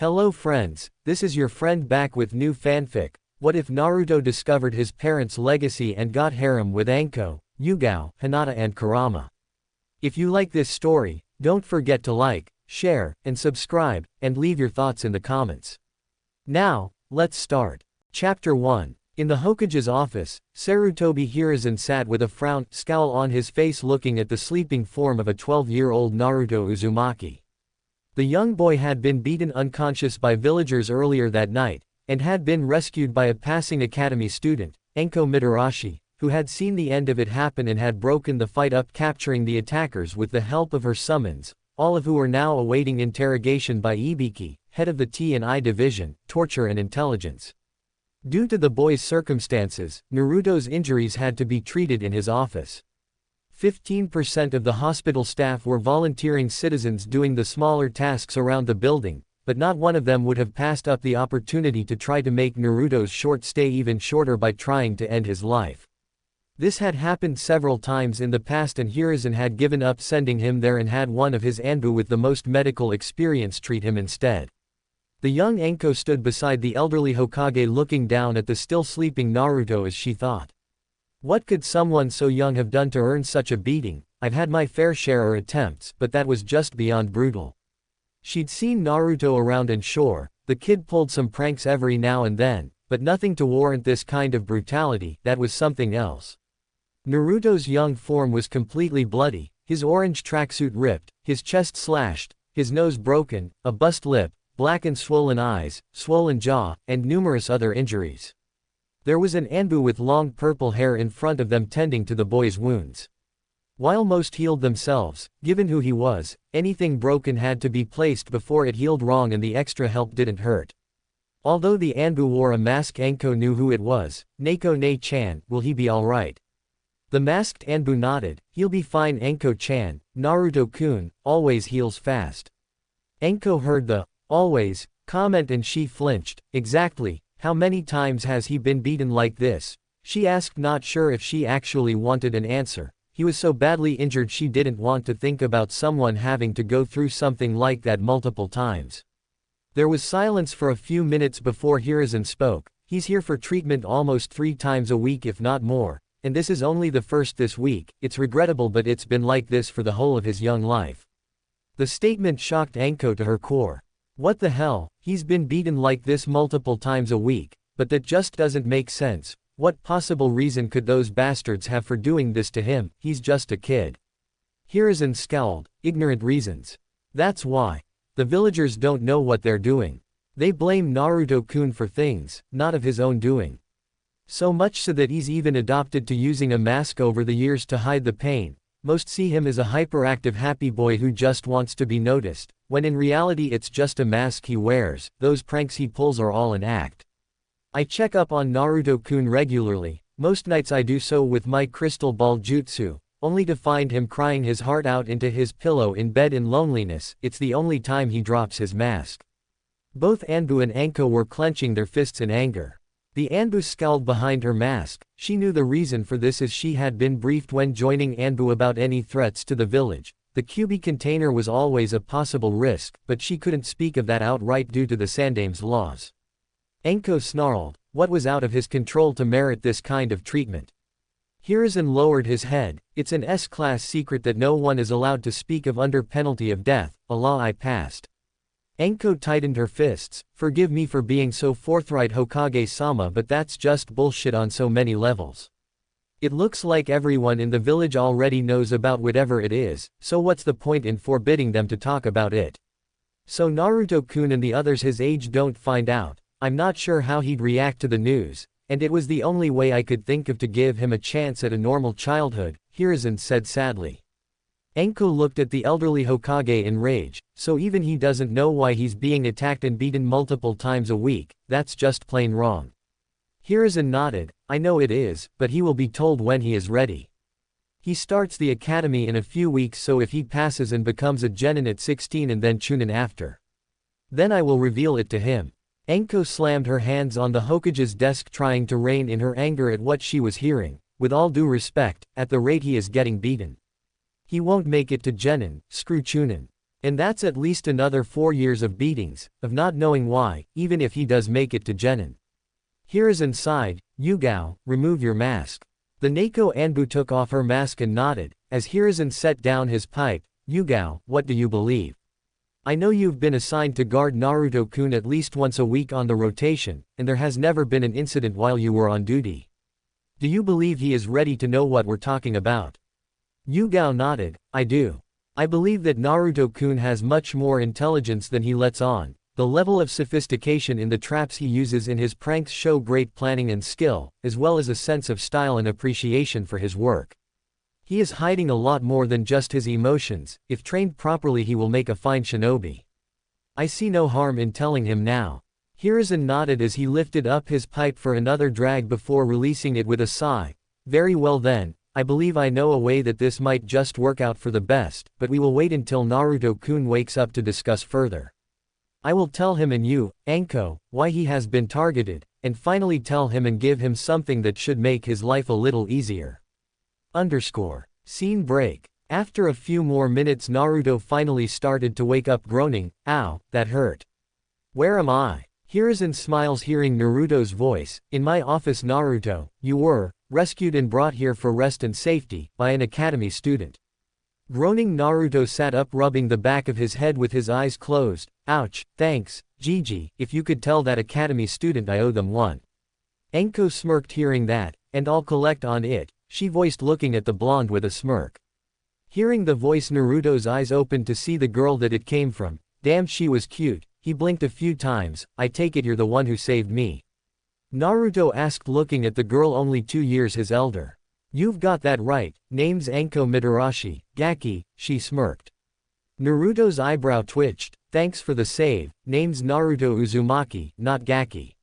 Hello friends, this is your friend back with new fanfic. What if Naruto discovered his parents' legacy and got harem with Anko, Yugao, Hinata and Kurama? If you like this story, don't forget to like, share, and subscribe, and leave your thoughts in the comments. Now, let's start. Chapter 1. In the Hokage's office, Sarutobi Hiruzen sat with a scowl on his face looking at the sleeping form of a 12-year-old Naruto Uzumaki. The young boy had been beaten unconscious by villagers earlier that night, and had been rescued by a passing academy student, Anko Mitarashi, who had seen the end of it happen and had broken the fight up, capturing the attackers with the help of her summons, all of who were now awaiting interrogation by Ibiki, head of the T&I division, torture and intelligence. Due to the boy's circumstances, Naruto's injuries had to be treated in his office. 15% of the hospital staff were volunteering citizens doing the smaller tasks around the building, but not one of them would have passed up the opportunity to try to make Naruto's short stay even shorter by trying to end his life. This had happened several times in the past and Hiruzen had given up sending him there and had one of his Anbu with the most medical experience treat him instead. The young Anko stood beside the elderly Hokage looking down at the still sleeping Naruto as she thought. What could someone so young have done to earn such a beating? I've had my fair share of attempts, but that was just beyond brutal. She'd seen Naruto around and sure, the kid pulled some pranks every now and then, but nothing to warrant this kind of brutality. That was something else. Naruto's young form was completely bloody, his orange tracksuit ripped, his chest slashed, his nose broken, a bust lip, black and swollen eyes, swollen jaw, and numerous other injuries. There was an Anbu with long purple hair in front of them tending to the boy's wounds. While most healed themselves, given who he was, anything broken had to be placed before it healed wrong and the extra help didn't hurt. Although the Anbu wore a mask, Anko knew who it was. Neko Ne-chan, will he be alright? The masked Anbu nodded. He'll be fine, Anko-chan. Naruto-kun always heals fast. Anko heard the always comment and she flinched. Exactly. How many times has he been beaten like this? She asked, not sure if she actually wanted an answer. He was so badly injured she didn't want to think about someone having to go through something like that multiple times. There was silence for a few minutes before Hiruzen spoke. He's here for treatment almost 3 times a week if not more, and this is only the first this week. It's regrettable but it's been like this for the whole of his young life. The statement shocked Anko to her core. What the hell, he's been beaten like this multiple times a week, but that just doesn't make sense. What possible reason could those bastards have for doing this to him? He's just a kid. Hiruzen scowled. Ignorant reasons. That's why. The villagers don't know what they're doing. They blame Naruto-kun for things, not of his own doing. So much so that he's even adopted to using a mask over the years to hide the pain. Most see him as a hyperactive happy boy who just wants to be noticed, when in reality it's just a mask he wears. Those pranks he pulls are all an act. I check up on Naruto-kun regularly, most nights I do so with my crystal ball jutsu, only to find him crying his heart out into his pillow in bed in loneliness. It's the only time he drops his mask. Both Anbu and Anko were clenching their fists in anger. The Anbu scowled behind her mask. She knew the reason for this as she had been briefed when joining Anbu about any threats to the village. The QB container was always a possible risk, but she couldn't speak of that outright due to the Sandame's laws. Anko snarled. What was out of his control to merit this kind of treatment? Hiruzen lowered his head. It's an S-class secret that no one is allowed to speak of under penalty of death, a law I passed. Anko tightened her fists. Forgive me for being so forthright, Hokage-sama, but that's just bullshit on so many levels. It looks like everyone in the village already knows about whatever it is, so what's the point in forbidding them to talk about it? So Naruto-kun and the others his age don't find out. I'm not sure how he'd react to the news, and it was the only way I could think of to give him a chance at a normal childhood, Hiruzen said sadly. Anko looked at the elderly Hokage in rage. So even he doesn't know why he's being attacked and beaten multiple times a week? That's just plain wrong. Hiruzen nodded. I know it is, but he will be told when he is ready. He starts the academy in a few weeks, so if he passes and becomes a genin at 16 and then chunin after, then I will reveal it to him. Anko slammed her hands on the Hokage's desk trying to rein in her anger at what she was hearing. With all due respect, at the rate he is getting beaten, he won't make it to genin. Screw chunin. And that's at least another 4 years of beatings, of not knowing why, even if he does make it to Genin. Hiruzen sighed. Yugao, remove your mask. The Neko Anbu took off her mask and nodded, as Hiruzen set down his pipe. Yugao, what do you believe? I know you've been assigned to guard Naruto-kun at least once a week on the rotation, and there has never been an incident while you were on duty. Do you believe he is ready to know what we're talking about? Yugao nodded. I do. I believe that Naruto-kun has much more intelligence than he lets on. The level of sophistication in the traps he uses in his pranks show great planning and skill, as well as a sense of style and appreciation for his work. He is hiding a lot more than just his emotions. If trained properly he will make a fine shinobi. I see no harm in telling him now. Hiruzen nodded as he lifted up his pipe for another drag before releasing it with a sigh. Very well then, I believe I know a way that this might just work out for the best, but we will wait until Naruto-kun wakes up to discuss further. I will tell him and you, Anko, why he has been targeted, and finally tell him and give him something that should make his life a little easier. Scene break. After a few more minutes Naruto finally started to wake up groaning, ow, that hurt. Where am I? Hiruzen smiles hearing Naruto's voice. In my office Naruto, you were rescued and brought here for rest and safety, by an academy student. Groaning Naruto sat up rubbing the back of his head with his eyes closed. Ouch, thanks, Gigi, if you could tell that academy student I owe them one. Anko smirked hearing that, and I'll collect on it, she voiced looking at the blonde with a smirk. Hearing the voice Naruto's eyes opened to see the girl that it came from. Damn she was cute, he blinked a few times. I take it you're the one who saved me. Naruto asked looking at the girl only 2 years his elder. You've got that right, name's Anko Mitarashi, Gaki, she smirked. Naruto's eyebrow twitched, thanks for the save, name's Naruto Uzumaki, not Gaki.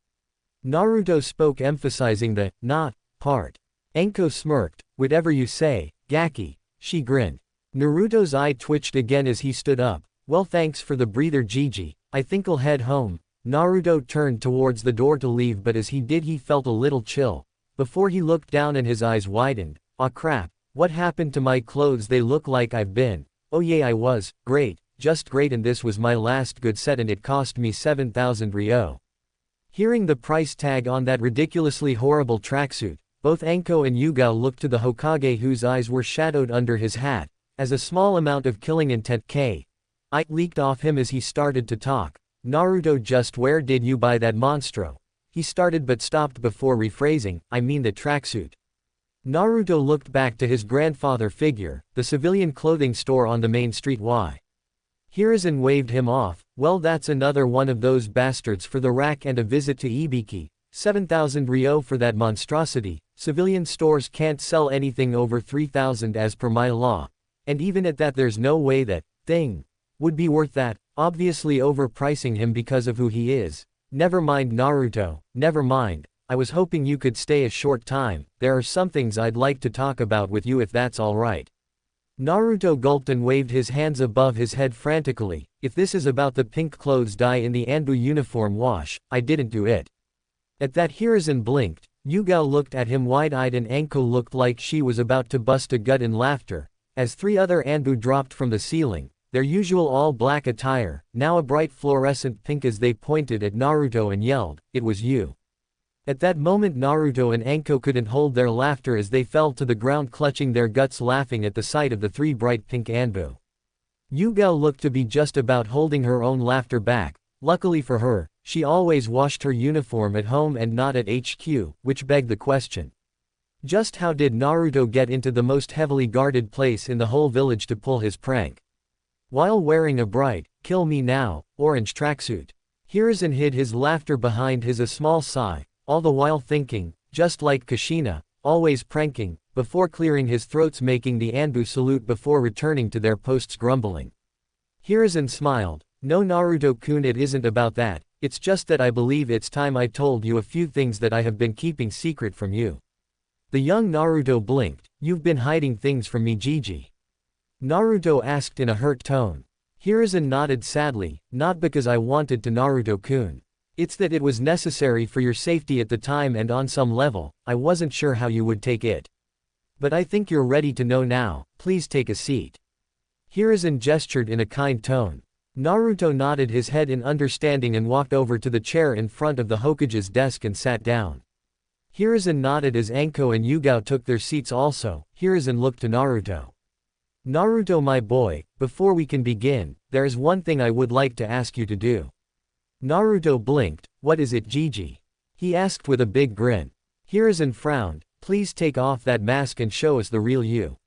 Naruto spoke emphasizing the, not, part. Anko smirked, whatever you say, Gaki, she grinned. Naruto's eye twitched again as he stood up, well thanks for the breather Gigi, I think I'll head home. Naruto turned towards the door to leave but as he did he felt a little chill. Before he looked down and his eyes widened. Aw crap, what happened to my clothes? They look like I've been. Oh yeah I was, great, just great, and this was my last good set and it cost me 7,000 ryo. Hearing the price tag on that ridiculously horrible tracksuit, both Anko and Yugao looked to the Hokage whose eyes were shadowed under his hat, as a small amount of killing intent leaked off him as he started to talk. Naruto, just where did you buy that monstro? He started but stopped before rephrasing, I mean the tracksuit. Naruto looked back to his grandfather figure, the civilian clothing store on the main street. Why? Hiruzen waved him off, well that's another one of those bastards for the rack and a visit to Ibiki, 7,000 ryo for that monstrosity, civilian stores can't sell anything over 3,000 as per my law, and even at that there's no way that thing would be worth that, obviously overpricing him because of who he is. Never mind Naruto, never mind, I was hoping you could stay a short time, there are some things I'd like to talk about with you if that's alright. Naruto gulped and waved his hands above his head frantically, if this is about the pink clothes dye in the Anbu uniform wash, I didn't do it. At that Hiruzen blinked, Yugao looked at him wide-eyed and Anko looked like she was about to bust a gut in laughter, as 3 other Anbu dropped from the ceiling. Their usual all-black attire, now a bright fluorescent pink as they pointed at Naruto and yelled, it was you. At that moment Naruto and Anko couldn't hold their laughter as they fell to the ground clutching their guts laughing at the sight of the 3 bright pink Anbu. Yugao looked to be just about holding her own laughter back. Luckily for her, she always washed her uniform at home and not at HQ, which begged the question. Just how did Naruto get into the most heavily guarded place in the whole village to pull his prank? While wearing a bright, kill me now, orange tracksuit. Hiruzen hid his laughter behind a small sigh, all the while thinking, just like Kushina, always pranking, before clearing his throats making the Anbu salute before returning to their posts grumbling. Hiruzen smiled, no Naruto-kun, it isn't about that, it's just that I believe it's time I told you a few things that I have been keeping secret from you. The young Naruto blinked, you've been hiding things from me Gigi? Naruto asked in a hurt tone. Hiruzen nodded sadly, not because I wanted to Naruto-kun. It's that it was necessary for your safety at the time and on some level, I wasn't sure how you would take it. But I think you're ready to know now, please take a seat. Hiruzen gestured in a kind tone. Naruto nodded his head in understanding and walked over to the chair in front of the Hokage's desk and sat down. Hiruzen nodded as Anko and Yugao took their seats also. Hiruzen looked to Naruto. Naruto, my boy, before we can begin, there is one thing I would like to ask you to do. Naruto blinked. What is it, Gigi? He asked with a big grin. Hiruzen frowned. Please take off that mask and show us the real you.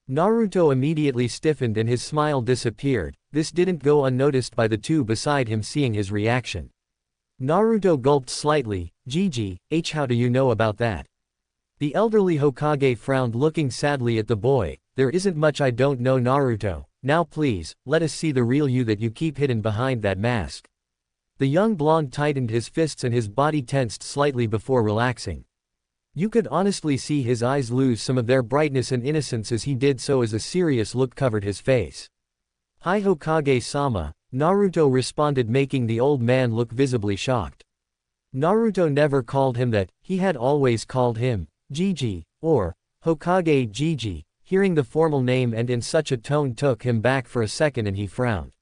Naruto immediately stiffened and his smile disappeared. This didn't go unnoticed by the two beside him seeing his reaction. Naruto gulped slightly. Gigi, how do you know about that? The elderly Hokage frowned, looking sadly at the boy. There isn't much I don't know, Naruto. Now please, let us see the real you that you keep hidden behind that mask. The young blonde tightened his fists and his body tensed slightly before relaxing. You could honestly see his eyes lose some of their brightness and innocence as he did so, as a serious look covered his face. Hi Hokage-sama, Naruto responded, making the old man look visibly shocked. Naruto never called him that, he had always called him Gigi, or Hokage Gigi. Hearing the formal name and in such a tone took him back for a second and he frowned.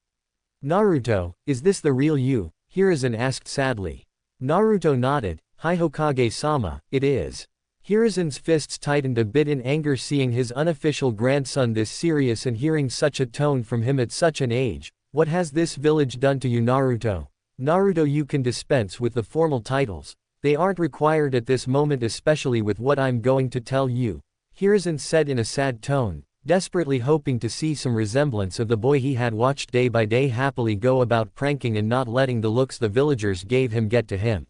Naruto, is this the real you? Hiruzen asked sadly. Naruto nodded. Hi Hokage-sama, it is. Hiruzen's fists tightened a bit in anger seeing his unofficial grandson this serious and hearing such a tone from him at such an age. What has this village done to you, Naruto? Naruto, you can dispense with the formal titles. They aren't required at this moment, especially with what I'm going to tell you. Hiruzen said in a sad tone, desperately hoping to see some resemblance of the boy he had watched day by day happily go about pranking and not letting the looks the villagers gave him get to him.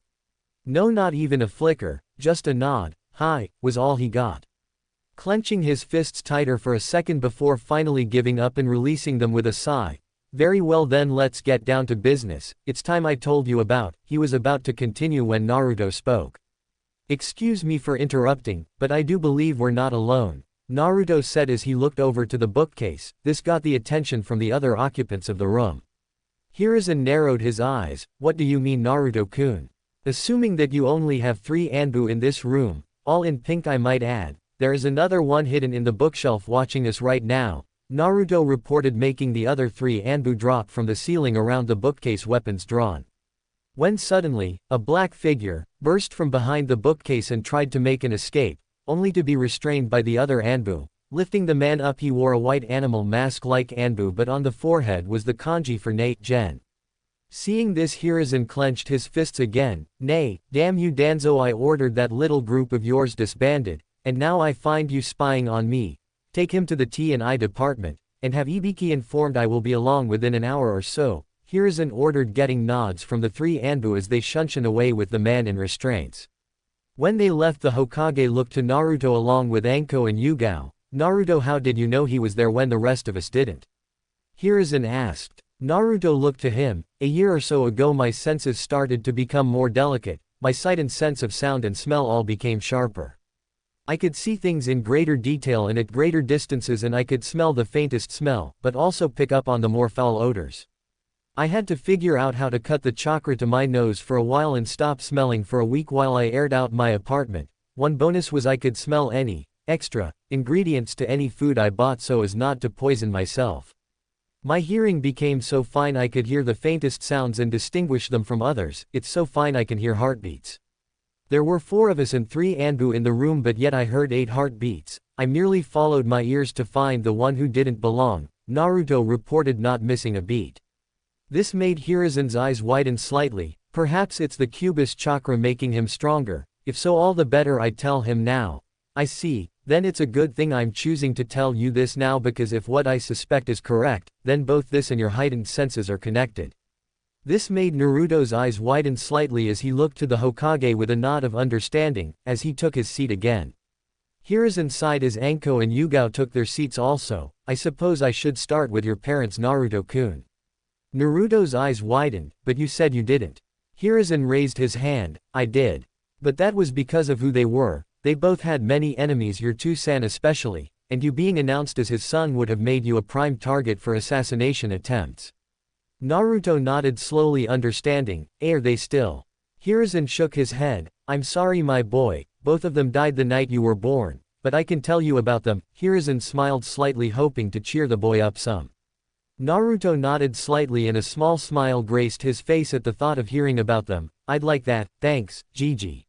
No, not even a flicker, just a nod, hi, was all he got. Clenching his fists tighter for a second before finally giving up and releasing them with a sigh. Very well then, let's get down to business. It's time I told you about. He was about to continue when Naruto spoke. Excuse me for interrupting, but I do believe we're not alone, Naruto said as he looked over to the bookcase. This got the attention from the other occupants of the room. Hiruzen narrowed his eyes. What do you mean, Naruto-kun? Assuming that you only have 3 Anbu in this room, all in pink I might add, there is another one hidden in the bookshelf watching us right now, Naruto reported, making the other 3 Anbu drop from the ceiling around the bookcase, weapons drawn. When suddenly, a black figure burst from behind the bookcase and tried to make an escape, only to be restrained by the other Anbu. Lifting the man up, he wore a white animal mask like Anbu, but on the forehead was the kanji for Nate Gen. Seeing this, Hiruzen clenched his fists again. Nay, damn you Danzo, I ordered that little group of yours disbanded, and now I find you spying on me. Take him to the T&I department, and have Ibiki informed I will be along within an hour or so. Hiruzen ordered, getting nods from the 3 Anbu as they shunshin away with the man in restraints. When they left, the Hokage looked to Naruto along with Anko and Yugao. Naruto, how did you know he was there when the rest of us didn't? Hiruzen asked. Naruto looked to him. A year or so ago my senses started to become more delicate, my sight and sense of sound and smell all became sharper. I could see things in greater detail and at greater distances, and I could smell the faintest smell, but also pick up on the more foul odors. I had to figure out how to cut the chakra to my nose for a while and stop smelling for a week while I aired out my apartment. One bonus was I could smell any extra ingredients to any food I bought so as not to poison myself. My hearing became so fine I could hear the faintest sounds and distinguish them from others. It's so fine I can hear heartbeats. There were 4 of us and 3 Anbu in the room, but yet I heard 8 heartbeats. I merely followed my ears to find the one who didn't belong, Naruto reported, not missing a beat. This made Hiruzen's eyes widen slightly. Perhaps it's the Cubist chakra making him stronger. If so, all the better, I tell him now. I see, then it's a good thing I'm choosing to tell you this now, because if what I suspect is correct, then both this and your heightened senses are connected. This made Naruto's eyes widen slightly as he looked to the Hokage with a nod of understanding, as he took his seat again. Hiruzen sighed as Anko and Yugao took their seats also. I suppose I should start with your parents, Naruto-kun. Naruto's eyes widened. But you said you didn't. Hiruzen raised his hand. I did. But that was because of who they were. They both had many enemies, your two-san especially, and you being announced as his son would have made you a prime target for assassination attempts. Naruto nodded slowly, understanding. Are they still? Hiruzen shook his head. I'm sorry my boy, both of them died the night you were born, but I can tell you about them. Hiruzen smiled slightly, hoping to cheer the boy up some. Naruto nodded slightly and a small smile graced his face at the thought of hearing about them. I'd like that, thanks, Gigi.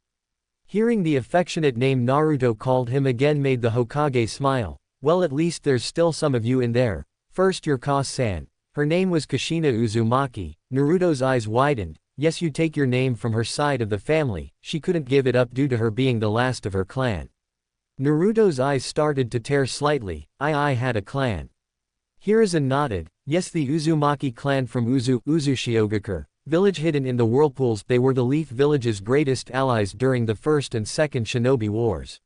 Hearing the affectionate name Naruto called him again made the Hokage smile. Well, at least there's still some of you in there. First your Ka-san. Her name was Kushina Uzumaki. Naruto's eyes widened. Yes, you take your name from her side of the family. She couldn't give it up due to her being the last of her clan. Naruto's eyes started to tear slightly. I had a clan. Hiruzen nodded. Yes, the Uzumaki clan from Uzushiogakure village hidden in the whirlpools. They were the Leaf Village's greatest allies during the First and Second Shinobi Wars.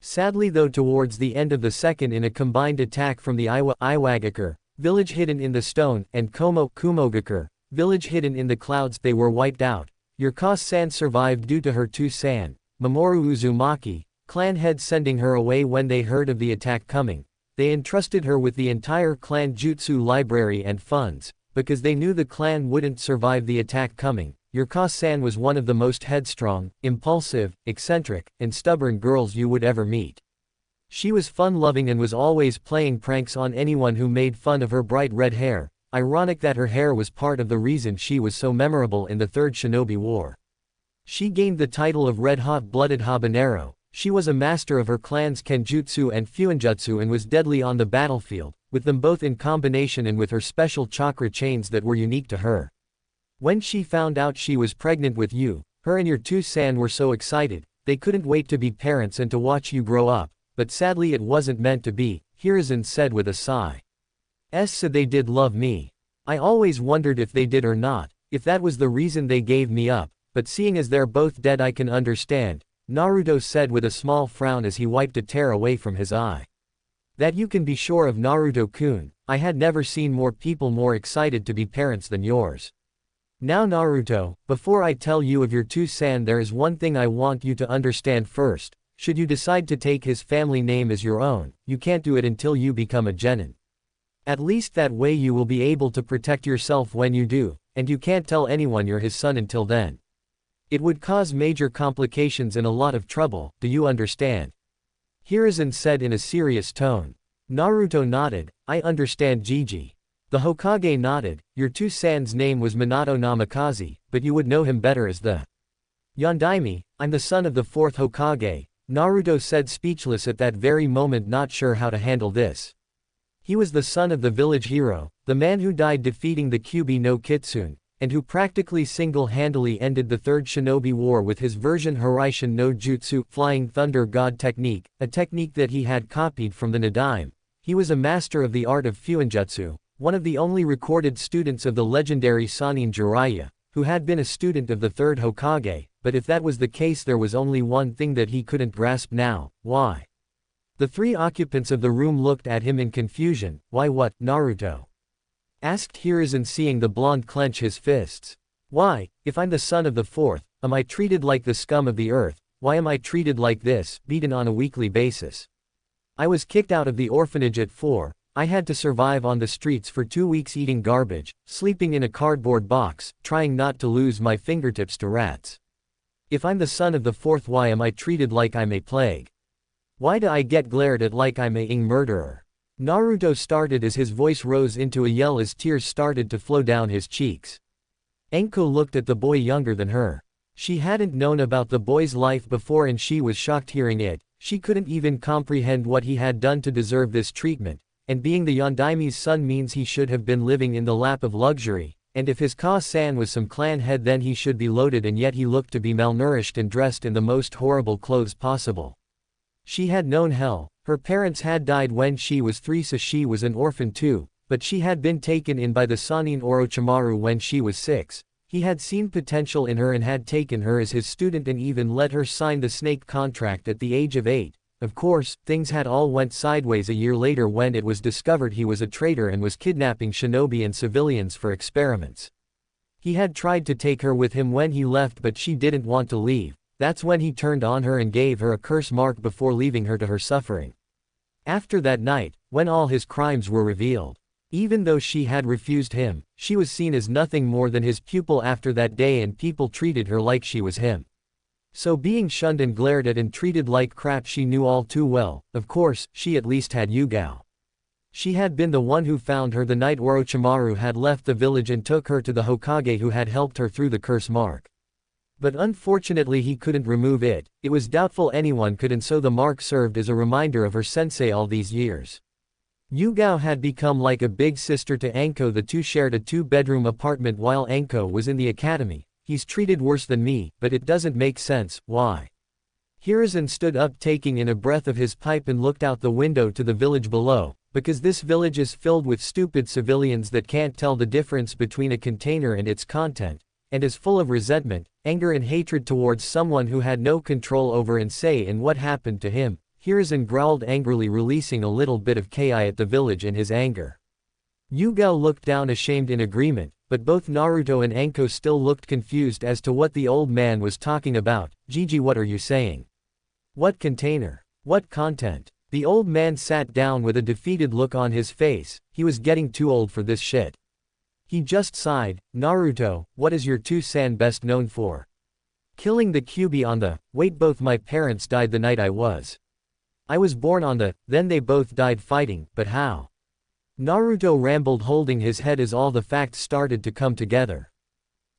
Sadly though, towards the end of the second, in a combined attack from the Iwagakure village hidden in the stone, and Kumogakure village hidden in the clouds, they were wiped out. Your Ka-san survived due to her two-san, Mamoru Uzumaki, clan head, sending her away when they heard of the attack coming. They entrusted her with the entire clan jutsu library and funds, because they knew the clan wouldn't survive the attack coming. Your Ka-san was one of the most headstrong, impulsive, eccentric, and stubborn girls you would ever meet. She was fun-loving and was always playing pranks on anyone who made fun of her bright red hair. Ironic that her hair was part of the reason she was so memorable in the Third Shinobi War. She gained the title of Red Hot-Blooded Habanero. She was a master of her clan's Kenjutsu and Fuinjutsu and was deadly on the battlefield, with them both in combination and with her special chakra chains that were unique to her. When she found out she was pregnant with you, her and your two-san were so excited, they couldn't wait to be parents and to watch you grow up, but sadly it wasn't meant to be, Hiruzen said with a sigh. So they did love me. I always wondered if they did or not, if that was the reason they gave me up, but seeing as they're both dead I can understand, Naruto said with a small frown as he wiped a tear away from his eye. That you can be sure of, Naruto-kun. I had never seen more people more excited to be parents than yours. Now Naruto, before I tell you of your two-san, there is one thing I want you to understand first. Should you decide to take his family name as your own, you can't do it until you become a genin. At least that way you will be able to protect yourself when you do, and you can't tell anyone you're his son until then. It would cause major complications and a lot of trouble, do you understand? Hiruzen said in a serious tone. Naruto nodded. I understand, Gigi. The Hokage nodded. Your two-san's name was Minato Namikaze, but you would know him better as the Yondaime. I'm the son of the fourth Hokage, Naruto said, speechless at that very moment, not sure how to handle this. He was the son of the village hero, the man who died defeating the Kyuubi no Kitsune, and who practically single-handedly ended the Third Shinobi War with his version Hiraishin no Jutsu, Flying Thunder God technique, a technique that he had copied from the Nadaime. He was a master of the art of Fuinjutsu, one of the only recorded students of the legendary Sannin Jiraiya, who had been a student of the third Hokage, but if that was the case there was only one thing that he couldn't grasp now: why? The three occupants of the room looked at him in confusion. Why what, Naruto? Asked Hiruzen, seeing the blonde clench his fists. Why, if I'm the son of the fourth, am I treated like the scum of the earth? Why am I treated like this, beaten on a weekly basis? I was kicked out of the orphanage at 4, I had to survive on the streets for 2 weeks, eating garbage, sleeping in a cardboard box, trying not to lose my fingertips to rats. If I'm the son of the fourth, why am I treated like I'm a plague? Why do I get glared at like I'm a murderer? Naruto started as his voice rose into a yell as tears started to flow down his cheeks. Anko looked at the boy younger than her. She hadn't known about the boy's life before and she was shocked hearing it. She couldn't even comprehend what he had done to deserve this treatment, and being the Yondaime's son means he should have been living in the lap of luxury, and if his Ka-san was some clan head then he should be loaded, and yet he looked to be malnourished and dressed in the most horrible clothes possible. She had known hell. Her parents had died when she was 3, so she was an orphan too, but she had been taken in by the Sannin Orochimaru when she was 6. He had seen potential in her and had taken her as his student and even let her sign the snake contract at the age of 8. Of course, things had all went sideways a year later when it was discovered he was a traitor and was kidnapping shinobi and civilians for experiments. He had tried to take her with him when he left, but she didn't want to leave. That's when he turned on her and gave her a curse mark before leaving her to her suffering. After that night, when all his crimes were revealed, even though she had refused him, she was seen as nothing more than his pupil after that day, and people treated her like she was him. So being shunned and glared at and treated like crap she knew all too well. Of course, she at least had Yugao. She had been the one who found her the night Orochimaru had left the village and took her to the Hokage who had helped her through the curse mark. But unfortunately he couldn't remove it, it was doubtful anyone could, and so the mark served as a reminder of her sensei all these years. Yugao had become like a big sister to Anko. The two shared a two-bedroom apartment while Anko was in the academy. He's treated worse than me, but it doesn't make sense, why? Hiruzen stood up, taking in a breath of his pipe, and looked out the window to the village below. Because this village is filled with stupid civilians that can't tell the difference between a container and its content, and is full of resentment, anger and hatred towards someone who had no control over and say in what happened to him. Hiruzen growled angrily, releasing a little bit of ki at the village in his anger. Yugao looked down, ashamed in agreement, but both Naruto and Anko still looked confused as to what the old man was talking about. Gigi, what are you saying? What container? What content? The old man sat down with a defeated look on his face. He was getting too old for this shit. He just sighed. Naruto, what is your two-san best known for? Killing the Kyuubi on the, wait, both my parents died the night I was born on the, then they both died fighting, but how? Naruto rambled, holding his head as all the facts started to come together.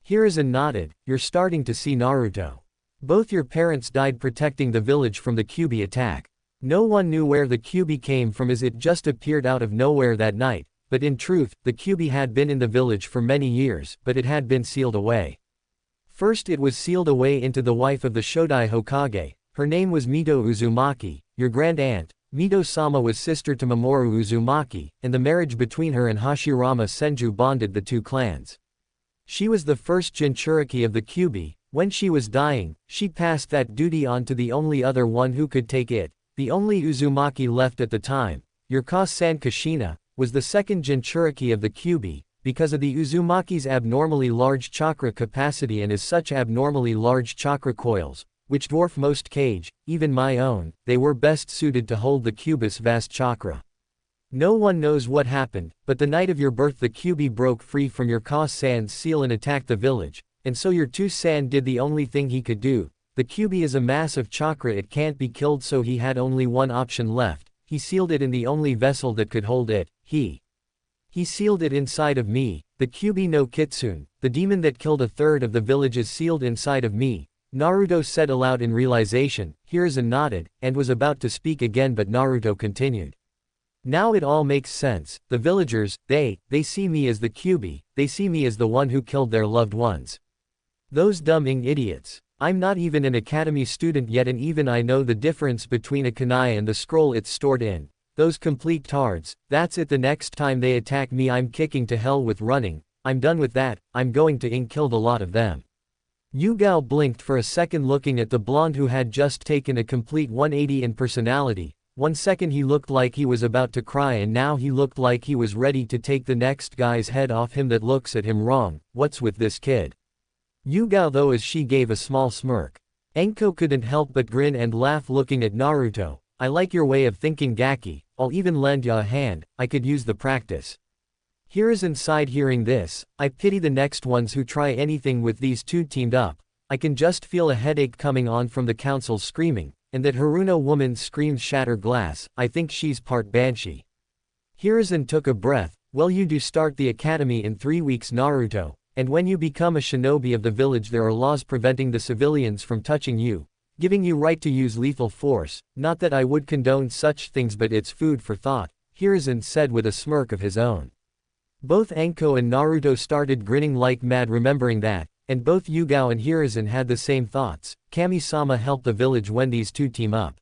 Hiruzen nodded. You're starting to see, Naruto. Both your parents died protecting the village from the Kyuubi attack. No one knew where the Kyuubi came from, as it just appeared out of nowhere that night, but in truth, the Kyuubi had been in the village for many years, but it had been sealed away. First it was sealed away into the wife of the Shodai Hokage. Her name was Mito Uzumaki. Your grand aunt, Mito-sama, was sister to Mamoru Uzumaki, and the marriage between her and Hashirama Senju bonded the two clans. She was the first Jinchuriki of the Kyuubi. When she was dying, she passed that duty on to the only other one who could take it. The only Uzumaki left at the time, your Ka-san Kushina, was the second Jinchuriki of the Kyuubi. Because of the Uzumaki's abnormally large chakra capacity and as such abnormally large chakra coils, which dwarf most kage, even my own, they were best suited to hold the Kyuubi's vast chakra. No one knows what happened, but the night of your birth the Kyuubi broke free from your Ka-san's seal and attacked the village, and so your two-san did the only thing he could do. The Kyuubi is a mass of chakra, it can't be killed, so he had only one option left. He sealed it in the only vessel that could hold it. He sealed it inside of me. The Kyuubi no Kitsune, the demon that killed a third of the village, is sealed inside of me, Naruto said aloud in realization. Hiruzen nodded, and was about to speak again, but Naruto continued. Now it all makes sense. The villagers, they see me as the Kyuubi, they see me as the one who killed their loved ones. Those dumb idiots. I'm not even an academy student yet, and even I know the difference between a kunai and the scroll it's stored in. Those complete tards. That's it. The next time they attack me I'm kicking to hell with running. I'm done with that. I'm going to kill the lot of them. Yugao blinked for a second, looking at the blonde who had just taken a complete 180 in personality. 1 second he looked like he was about to cry, and now he looked like he was ready to take the next guy's head off him that looks at him wrong. What's with this kid? Yugao though, as she gave a small smirk. Anko couldn't help but grin and laugh, looking at Naruto. I like your way of thinking, Gaki. I'll even lend ya a hand, I could use the practice. Hiruzen sighed hearing this. I pity the next ones who try anything with these two teamed up. I can just feel a headache coming on from the council's screaming, and that Haruno woman's screams shatter glass. I think she's part banshee. Hiruzen took a breath. Well, you do start the academy in 3 weeks, Naruto, and when you become a shinobi of the village there are laws preventing the civilians from touching you, giving you right to use lethal force. Not that I would condone such things, but it's food for thought, Hiruzen said with a smirk of his own. Both Anko and Naruto started grinning like mad remembering that, and both Yugao and Hiruzen had the same thoughts. Kami-sama helped the village when these two team up.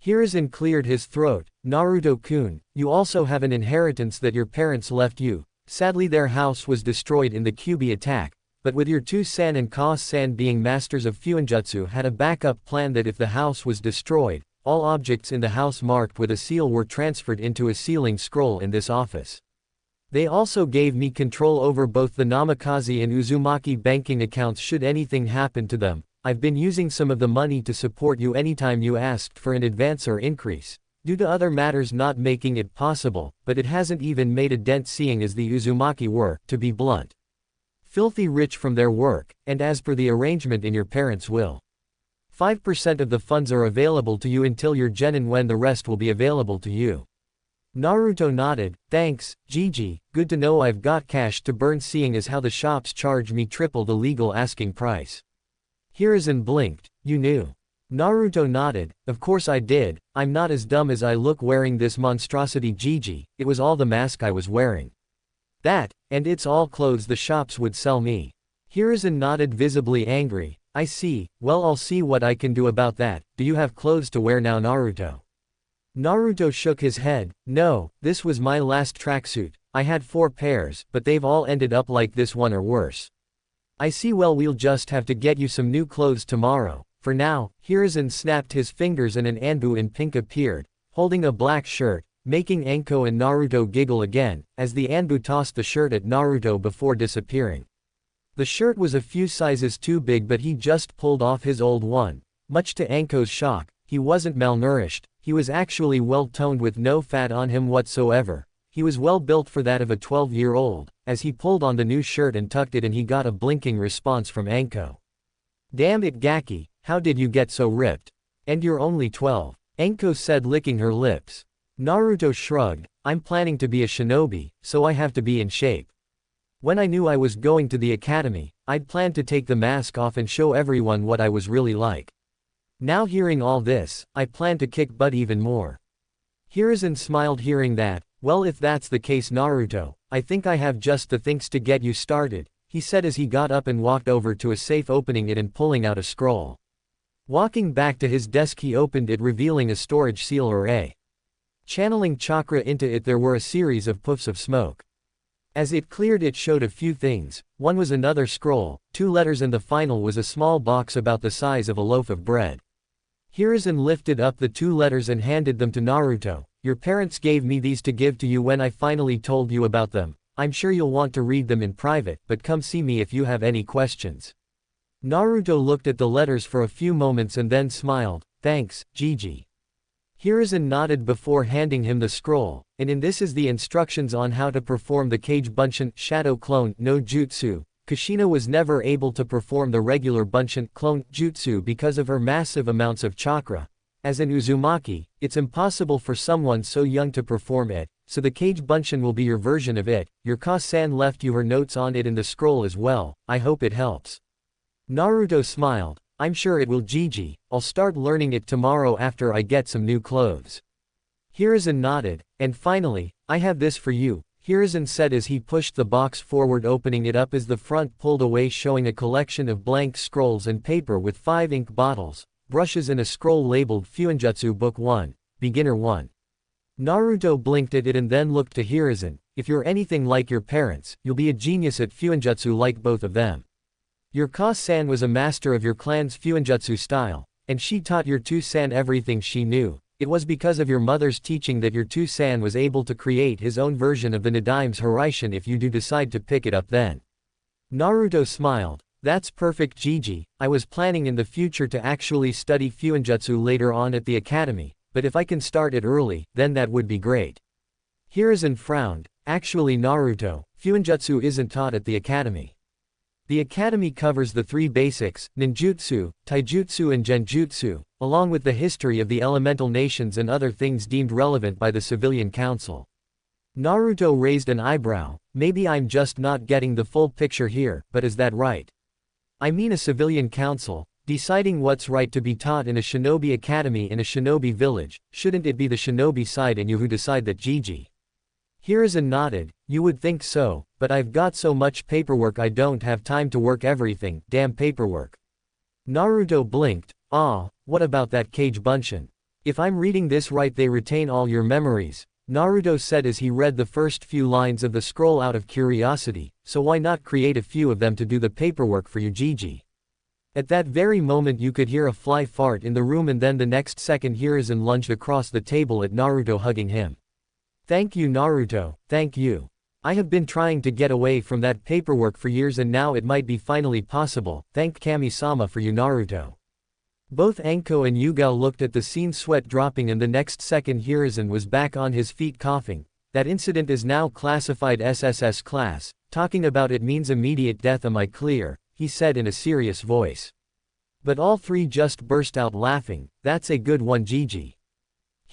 Hiruzen cleared his throat. Naruto-kun, you also have an inheritance that your parents left you. Sadly their house was destroyed in the Kyuubi attack, but with your two-san and Ka-san being masters of Fuinjutsu had a backup plan that if the house was destroyed, all objects in the house marked with a seal were transferred into a sealing scroll in this office. They also gave me control over both the Namikaze and Uzumaki banking accounts should anything happen to them. I've been using some of the money to support you anytime you asked for an advance or increase, due to other matters not making it possible, but it hasn't even made a dent seeing as the Uzumaki were, to be blunt, filthy rich from their work, and as per the arrangement in your parents' will. 5% of the funds are available to you until your genin, when the rest will be available to you. Naruto nodded. Thanks, Gigi, good to know I've got cash to burn seeing as how the shops charge me triple the legal asking price. Hiruzen blinked. You knew. Naruto nodded. Of course I did, I'm not as dumb as I look wearing this monstrosity Gigi, it was all the mask I was wearing. That, and it's all clothes the shops would sell me. Hiruzen nodded visibly angry. I see, well I'll see what I can do about that. Do you have clothes to wear now Naruto? Naruto shook his head. No, this was my last tracksuit, I had 4 pairs, but they've all ended up like this one or worse. I see well we'll just have to get you some new clothes tomorrow. For now, Hiruzen snapped his fingers and an Anbu in pink appeared, holding a black shirt, making Anko and Naruto giggle again, as the Anbu tossed the shirt at Naruto before disappearing. The shirt was a few sizes too big but he just pulled off his old one. Much to Anko's shock, he wasn't malnourished, he was actually well-toned with no fat on him whatsoever. He was well built for that of a 12-year-old. As he pulled on the new shirt and tucked it in he got a blinking response from Anko. Damn it Gaki, how did you get so ripped? And you're only 12. Anko said licking her lips. Naruto shrugged. I'm planning to be a shinobi, so I have to be in shape. When I knew I was going to the academy, I'd planned to take the mask off and show everyone what I was really like. Now hearing all this, I plan to kick butt even more. Hiruzen smiled hearing that. Well if that's the case Naruto, I think I have just the things to get you started, he said as he got up and walked over to a safe opening it and pulling out a scroll. Walking back to his desk he opened it revealing a storage seal array. Channeling chakra into it there were a series of puffs of smoke. As it cleared it showed a few things, one was another scroll, 2 letters and the final was a small box about the size of a loaf of bread. Hiruzen lifted up the 2 letters and handed them to Naruto. Your parents gave me these to give to you when I finally told you about them. I'm sure you'll want to read them in private, but come see me if you have any questions. Naruto looked at the letters for a few moments and then smiled. Thanks, Gigi. Hiruzen nodded before handing him the scroll, and in this is the instructions on how to perform the Kage Bunshin Shadow Clone no Jutsu. Kushina was never able to perform the regular Bunshin clone jutsu because of her massive amounts of chakra. As an Uzumaki, it's impossible for someone so young to perform it, so the Kage Bunshin will be your version of it. Your Ka-san left you her notes on it in the scroll as well, I hope it helps. Naruto smiled. I'm sure it will Gigi, I'll start learning it tomorrow after I get some new clothes. Hiruzen nodded, and finally, I have this for you, Hiruzen said as he pushed the box forward opening it up as the front pulled away showing a collection of blank scrolls and paper with 5 ink bottles, brushes and a scroll labeled Fuinjutsu Book 1, Beginner 1. Naruto blinked at it and then looked to Hiruzen. If you're anything like your parents, you'll be a genius at Fuinjutsu like both of them. Your Ka-san was a master of your clan's Fuinjutsu style, and she taught your two-san everything she knew. It was because of your mother's teaching that your two-san was able to create his own version of the Nadime's Haraishin if you do decide to pick it up then. Naruto smiled. That's perfect Gigi, I was planning in the future to actually study Fuinjutsu later on at the academy, but if I can start it early, then that would be great. Hiruzen frowned. Actually Naruto, Fuinjutsu isn't taught at the academy. The academy covers the 3 basics, ninjutsu, taijutsu and genjutsu, along with the history of the elemental nations and other things deemed relevant by the civilian council. Naruto raised an eyebrow. Maybe I'm just not getting the full picture here, but is that right? I mean a civilian council, deciding what's right to be taught in a shinobi academy in a shinobi village, shouldn't it be the shinobi side and you who decide that Gigi? Hiruzen nodded. You would think so, but I've got so much paperwork I don't have time to work everything, damn paperwork. Naruto blinked. What about that Kage Bunshin? If I'm reading this right they retain all your memories, Naruto said as he read the first few lines of the scroll out of curiosity, so why not create a few of them to do the paperwork for you Gigi? At that very moment you could hear a fly fart in the room and then the next second Hiruzen lunged across the table at Naruto hugging him. Thank you Naruto, thank you. I have been trying to get away from that paperwork for years and now it might be finally possible, thank Kami-sama for you Naruto. Both Anko and Yugao looked at the scene sweat dropping and the next second Hiruzen was back on his feet coughing. That incident is now classified SSS class, talking about it means immediate death am I clear, he said in a serious voice. But all 3 just burst out laughing. That's a good one Gigi.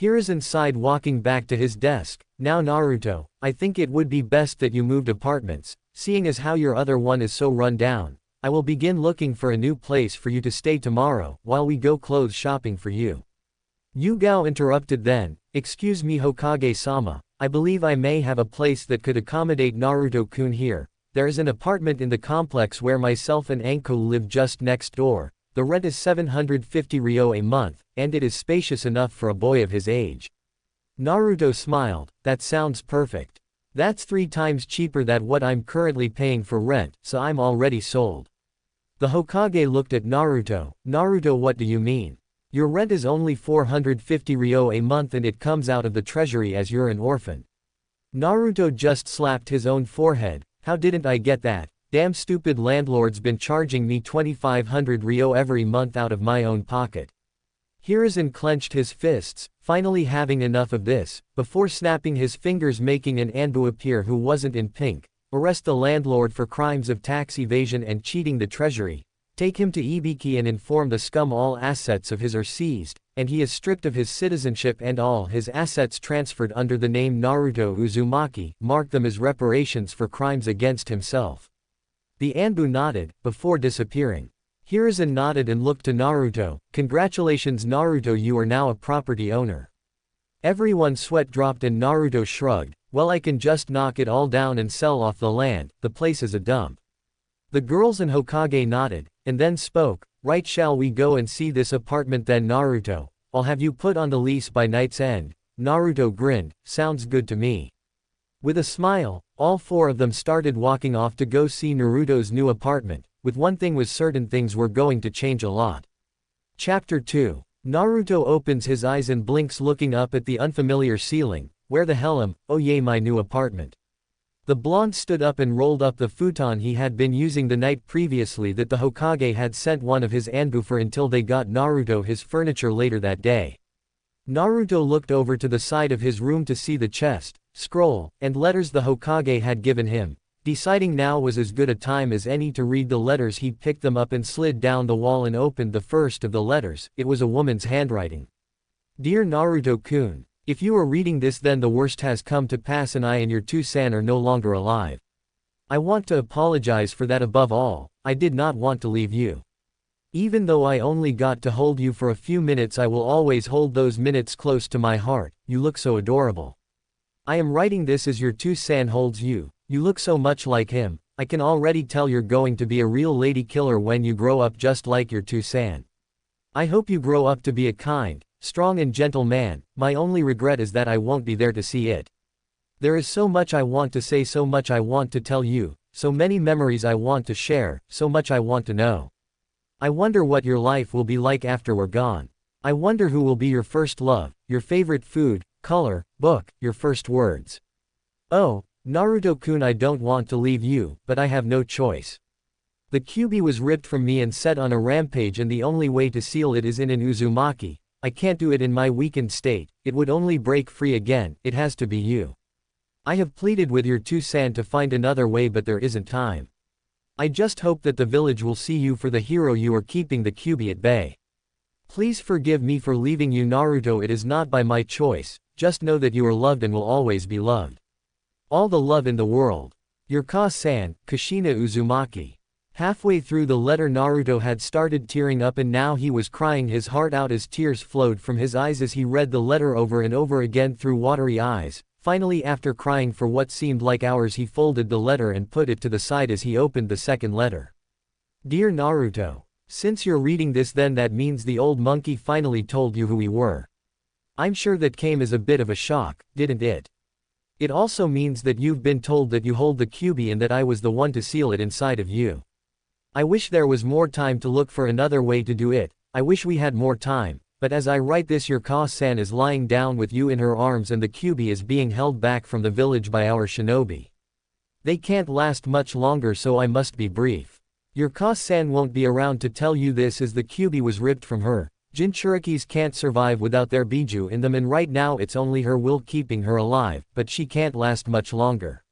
Hiruzen sighed walking back to his desk. Now Naruto, I think it would be best that you moved apartments, seeing as how your other one is so run down. I will begin looking for a new place for you to stay tomorrow, while we go clothes shopping for you. Yugao interrupted then, excuse me Hokage-sama, I believe I may have a place that could accommodate Naruto-kun here. There is an apartment in the complex where myself and Anko live just next door. The rent is 750 ryo a month, and it is spacious enough for a boy of his age. Naruto smiled, that sounds perfect. That's 3 times cheaper than what I'm currently paying for rent, so I'm already sold. The Hokage looked at Naruto. Naruto, what do you mean? Your rent is only 450 ryo a month and it comes out of the treasury as you're an orphan. Naruto just slapped his own forehead. How didn't I get that? Damn stupid landlord's been charging me 2500 ryo every month out of my own pocket. Hiruzen clenched his fists, finally having enough of this, before snapping his fingers making an Anbu appear who wasn't in pink. Arrest the landlord for crimes of tax evasion and cheating the treasury. Take him to Ibiki and inform the scum all assets of his are seized, and he is stripped of his citizenship and all his assets transferred under the name Naruto Uzumaki, mark them as reparations for crimes against himself. The Anbu nodded, before disappearing. Hiruzen nodded and looked to Naruto. Congratulations Naruto, you are now a property owner. Everyone's sweat dropped and Naruto shrugged, well I can just knock it all down and sell off the land, the place is a dump. The girls and Hokage nodded, and then spoke, right, shall we go and see this apartment then Naruto, I'll have you put on the lease by night's end. Naruto grinned, sounds good to me. With a smile, all 4 of them started walking off to go see Naruto's new apartment. With one thing was certain, things were going to change a lot. Chapter 2. Naruto opens his eyes and blinks looking up at the unfamiliar ceiling. Where the hell am, oh yay, my new apartment. The blonde stood up and rolled up the futon he had been using the night previously that the Hokage had sent one of his Anbu for until they got Naruto his furniture later that day. Naruto looked over to the side of his room to see the chest, scroll, and letters the Hokage had given him. Deciding now was as good a time as any to read the letters, he picked them up and slid down the wall and opened the first of the letters. It was a woman's handwriting. Dear Naruto-kun, if you are reading this, then the worst has come to pass and I and your 2-san are no longer alive. I want to apologize for that. Above all, I did not want to leave you. Even though I only got to hold you for a few minutes, I will always hold those minutes close to my heart. You look so adorable. I am writing this as your 2-san holds you. You look so much like him. I can already tell you're going to be a real lady killer when you grow up, just like your 2-san. I hope you grow up to be a kind, strong and gentle man. My only regret is that I won't be there to see it. There is so much I want to say, so much I want to tell you, so many memories I want to share, so much I want to know. I wonder what your life will be like after we're gone. I wonder who will be your first love, your favorite food, color, book, your first words. Oh, Naruto-kun, I don't want to leave you, but I have no choice. The Kyuubi was ripped from me and set on a rampage, and the only way to seal it is in an Uzumaki. I can't do it in my weakened state, it would only break free again, it has to be you. I have pleaded with your 2-san to find another way, but there isn't time. I just hope that the village will see you for the hero you are, keeping the Kyuubi at bay. Please forgive me for leaving you Naruto, it is not by my choice, just know that you are loved and will always be loved. All the love in the world. Your Ka-san, Kushina Uzumaki. Halfway through the letter, Naruto had started tearing up and now he was crying his heart out as tears flowed from his eyes as he read the letter over and over again through watery eyes. Finally, after crying for what seemed like hours, he folded the letter and put it to the side as he opened the second letter. Dear Naruto, since you're reading this, then that means the old monkey finally told you who we were. I'm sure that came as a bit of a shock, didn't it? It also means that you've been told that you hold the Kyuubi and that I was the one to seal it inside of you. I wish there was more time to look for another way to do it. I wish we had more time, but as I write this, your Ka-san is lying down with you in her arms and the Kyuubi is being held back from the village by our shinobi. They can't last much longer, so I must be brief. Your Ka-san won't be around to tell you this as the Kyuubi was ripped from her. Jinchurikis can't survive without their biju in them, and right now it's only her will keeping her alive, but she can't last much longer.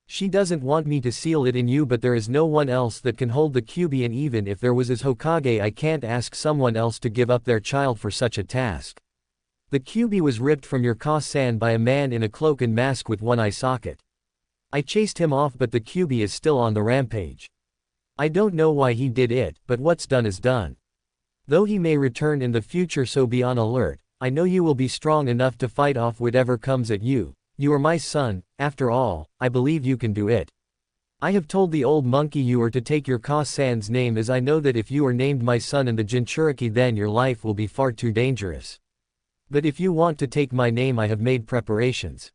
She doesn't want me to seal it in you, but there is no one else that can hold the Kyuubi, and even if there was as Hokage, I can't ask someone else to give up their child for such a task. The QB was ripped from your Ka-san by a man in a cloak and mask with one eye socket. I chased him off, but the QB is still on the rampage. I don't know why he did it, but what's done is done. Though he may return in the future, so be on alert. I know you will be strong enough to fight off whatever comes at you. You are my son, after all, I believe you can do it. I have told the old monkey you are to take your Ka-san's name, as I know that if you are named my son in the Jinchuriki, then your life will be far too dangerous. But if you want to take my name, I have made preparations.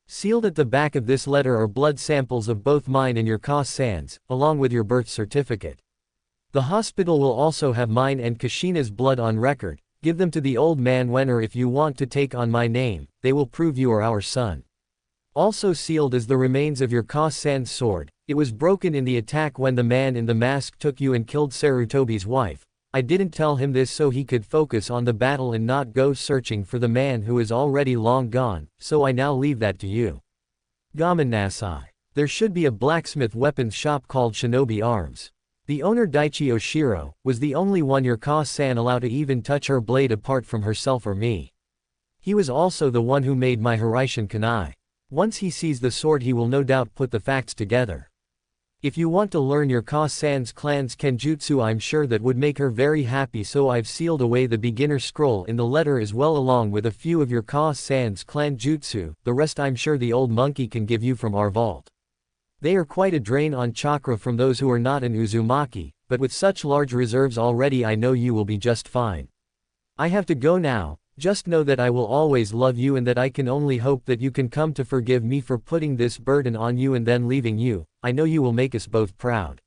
Sealed at the back of this letter are blood samples of both mine and your Ka-san's, along with your birth certificate. The hospital will also have mine and Kashina's blood on record. Give them to the old man when or if you want to take on my name, they will prove you are our son. Also sealed is the remains of your Ka-san's sword. It was broken in the attack when the man in the mask took you and killed Sarutobi's wife. I didn't tell him this so he could focus on the battle and not go searching for the man who is already long gone, so I now leave that to you. Gaman Nasai. There should be a blacksmith weapons shop called Shinobi Arms. The owner, Daichi Oshiro, was the only one your Ka-san allowed to even touch her blade apart from herself or me. He was also the one who made my Hiraishin Kunai. Once he sees the sword, he will no doubt put the facts together. If you want to learn your Ka-san's clan's kenjutsu, I'm sure that would make her very happy, so I've sealed away the beginner scroll in the letter as well, along with a few of your Ka-san's clan jutsu. The rest I'm sure the old monkey can give you from our vault. They are quite a drain on chakra from those who are not in Uzumaki, but with such large reserves already, I know you will be just fine. I have to go now. Just know that I will always love you and that I can only hope that you can come to forgive me for putting this burden on you and then leaving you. I know you will make us both proud.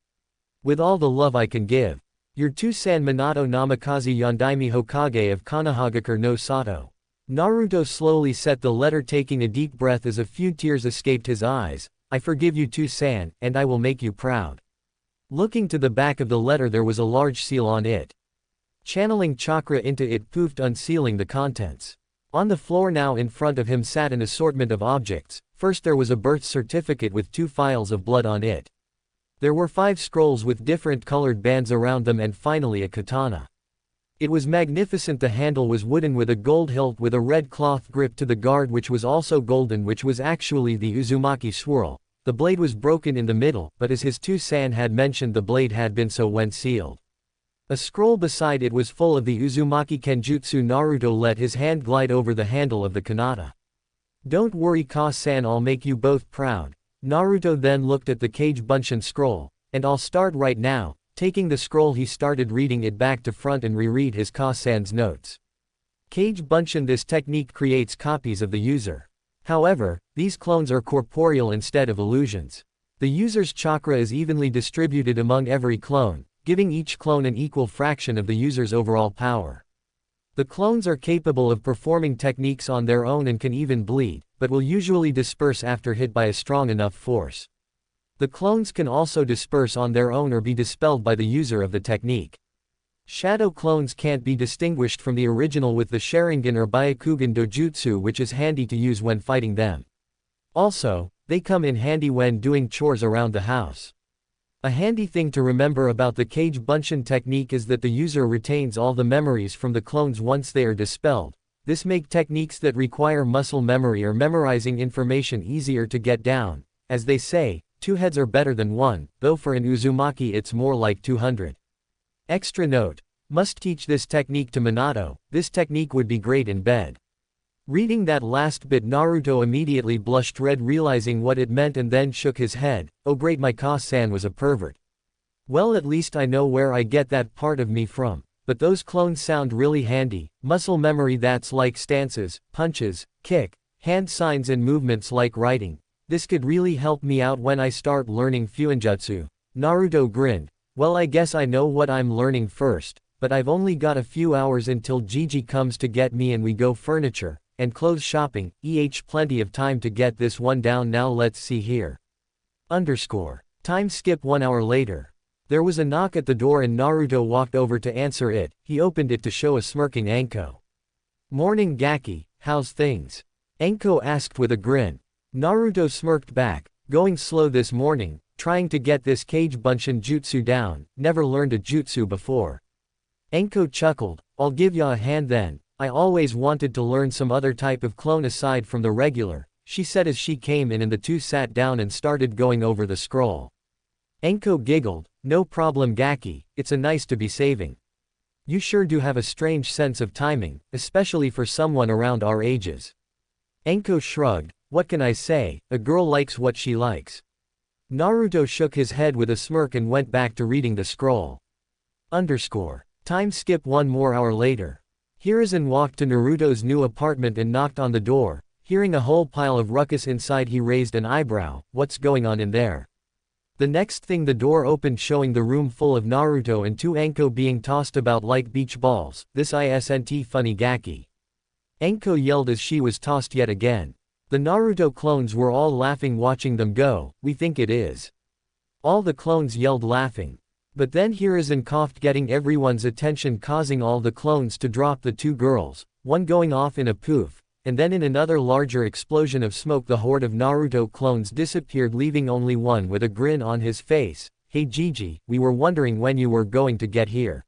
With all the love I can give. Your Two-san Minato Namikaze Yondaime Hokage of Konohagakure no Sato. Naruto slowly set the letter, taking a deep breath as a few tears escaped his eyes. I forgive you, Two-san, and I will make you proud. Looking to the back of the letter, there was a large seal on it. Channeling chakra into it, poofed, unsealing the contents. On the floor now in front of him sat an assortment of objects. First there was a birth certificate with 2 files of blood on it. There were 5 scrolls with different colored bands around them, and finally a katana. It was magnificent. The handle was wooden with a gold hilt with a red cloth grip to the guard, which was also golden, which was actually the Uzumaki swirl. The blade was broken in the middle, but as his Two-san had mentioned, the blade had been so when sealed. A scroll beside it was full of the Uzumaki Kenjutsu. Naruto let his hand glide over the handle of the kanata. Don't worry, Ka-san, I'll make you both proud. Naruto then looked at the Kage Bunshin scroll. And I'll start right now. Taking the scroll, he started reading it back to front and reread his Ka-san's notes. Kage Bunshin. This technique creates copies of the user. However, these clones are corporeal instead of illusions. The user's chakra is evenly distributed among every clone, giving each clone an equal fraction of the user's overall power. The clones are capable of performing techniques on their own and can even bleed, but will usually disperse after hit by a strong enough force. The clones can also disperse on their own or be dispelled by the user of the technique. Shadow clones can't be distinguished from the original with the Sharingan or Byakugan dojutsu, which is handy to use when fighting them. Also, they come in handy when doing chores around the house. A handy thing to remember about the Kage Bunshin technique is that the user retains all the memories from the clones once they are dispelled. This makes techniques that require muscle memory or memorizing information easier to get down. As they say, 2 heads are better than 1, though for an Uzumaki it's more like 200. Extra note: must teach this technique to Minato. This technique would be great in bed. Reading that last bit, Naruto immediately blushed red, realizing what it meant, and then shook his head. Oh great, my Ka-san was a pervert. Well, at least I know where I get that part of me from. But those clones sound really handy. Muscle memory, that's like stances, punches, kick, hand signs and movements like writing. This could really help me out when I start learning Fuinjutsu. Naruto grinned. Well, I guess I know what I'm learning first, but I've only got a few hours until Gigi comes to get me and we go furniture and clothes shopping. Plenty of time to get this one down. Now let's see here. Time skip 1 hour later. There was a knock at the door and Naruto walked over to answer it. He opened it to show a smirking Anko. Morning, Gaki, how's things? Anko asked with a grin. Naruto smirked back. Going slow this morning, trying to get this Kage Bunshin jutsu down, never learned a jutsu before. Anko chuckled. I'll give ya a hand then. I always wanted to learn some other type of clone aside from the regular, she said as she came in and the two sat down and started going over the scroll. Anko giggled, no problem Gaki, it's a nice to be saving. You sure do have a strange sense of timing, especially for someone around our ages. Anko shrugged, what can I say, a girl likes what she likes. Naruto shook his head with a smirk and went back to reading the scroll. Time skip 1 more hour later. Hiruzen walked to Naruto's new apartment and knocked on the door. Hearing a whole pile of ruckus inside, he raised an eyebrow. What's going on in there? The next thing, the door opened, showing the room full of Naruto and 2 Anko being tossed about like beach balls. This isn't funny Gaki. Anko yelled as she was tossed yet again. The Naruto clones were all laughing watching them go. We think it is. All the clones yelled laughing. But then Hiruzen coughed, getting everyone's attention, causing all the clones to drop the 2 girls, one going off in a poof, and then in another larger explosion of smoke the horde of Naruto clones disappeared, leaving only one with a grin on his face. Hey Gigi, we were wondering when you were going to get here.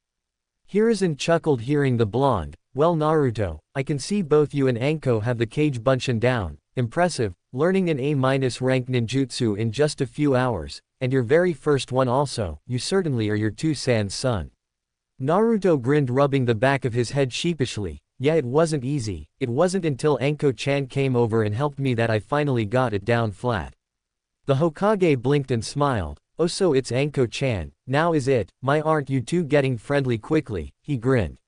Hiruzen chuckled, hearing the blonde. Well Naruto, I can see both you and Anko have the cage bunchin' down. Impressive, learning an A- rank ninjutsu in just a few hours, and your very first one also. You certainly are your 2-san's son. Naruto grinned, rubbing the back of his head sheepishly. Yeah, it wasn't easy. It wasn't until Anko-chan came over and helped me that I finally got it down flat. The Hokage blinked and smiled. Oh, so it's Anko-chan, now is it? My, aren't you two getting friendly quickly? He grinned.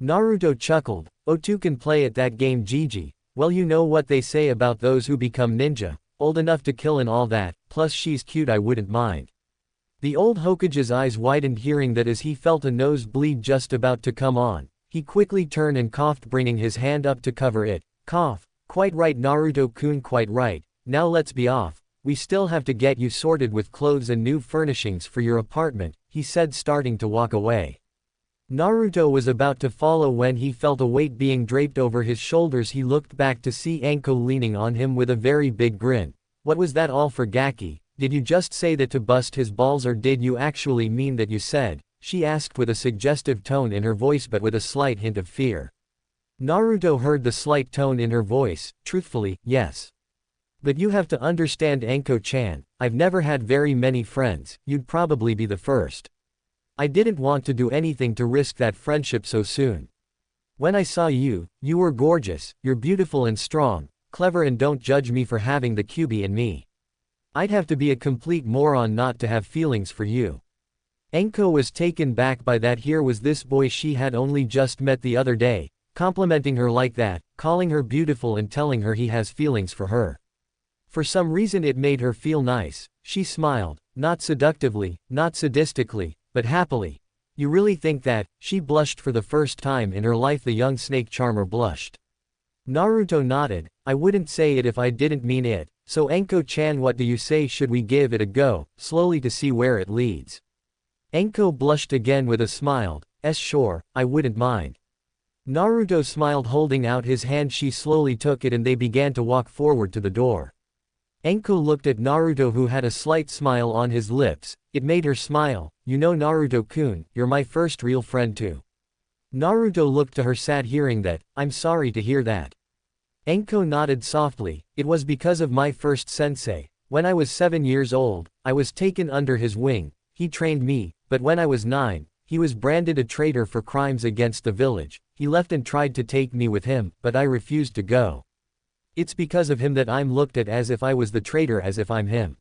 Naruto chuckled. Oh, two can play at that game Gigi. Well, you know what they say about those who become ninja, old enough to kill and all that, plus she's cute, I wouldn't mind. The old Hokage's eyes widened, hearing that, as he felt a nosebleed just about to come on. He quickly turned and coughed, bringing his hand up to cover it. Cough. Quite right Naruto-kun, quite right. Now let's be off. We still have to get you sorted with clothes and new furnishings for your apartment, he said, starting to walk away. Naruto was about to follow when he felt a weight being draped over his shoulders. He looked back to see Anko leaning on him with a very big grin. What was that all for Gaki? Did you just say that to bust his balls, or did you actually mean that you said? She asked with a suggestive tone in her voice but with a slight hint of fear. Naruto heard the slight tone in her voice. Truthfully, yes. But you have to understand Anko-chan, I've never had very many friends, you'd probably be the first. I didn't want to do anything to risk that friendship so soon. When I saw you, you were gorgeous, you're beautiful and strong, clever, and don't judge me for having the QB in me. I'd have to be a complete moron not to have feelings for you. Anko was taken back by that. Here was this boy she had only just met the other day, complimenting her like that, calling her beautiful and telling her he has feelings for her. For some reason it made her feel nice. She smiled, not seductively, not sadistically, but happily. You really think that? She blushed for the first time in her life. The young snake charmer blushed. Naruto nodded. I wouldn't say it if I didn't mean it. So Anko-chan, what do you say, should we give it a go, slowly, to see where it leads? Anko blushed again with a smile. Sure, I wouldn't mind. Naruto smiled, holding out his hand. She slowly took it and they began to walk forward to the door. Anko looked at Naruto, who had a slight smile on his lips. It made her smile. You know Naruto-kun, you're my first real friend too. Naruto looked to her, sad, hearing that. I'm sorry to hear that. Anko nodded softly. It was because of my first sensei. When I was 7 years old, I was taken under his wing. He trained me, but when I was 9, he was branded a traitor for crimes against the village. He left and tried to take me with him, but I refused to go. It's because of him that I'm looked at as if I was the traitor, as if I'm him.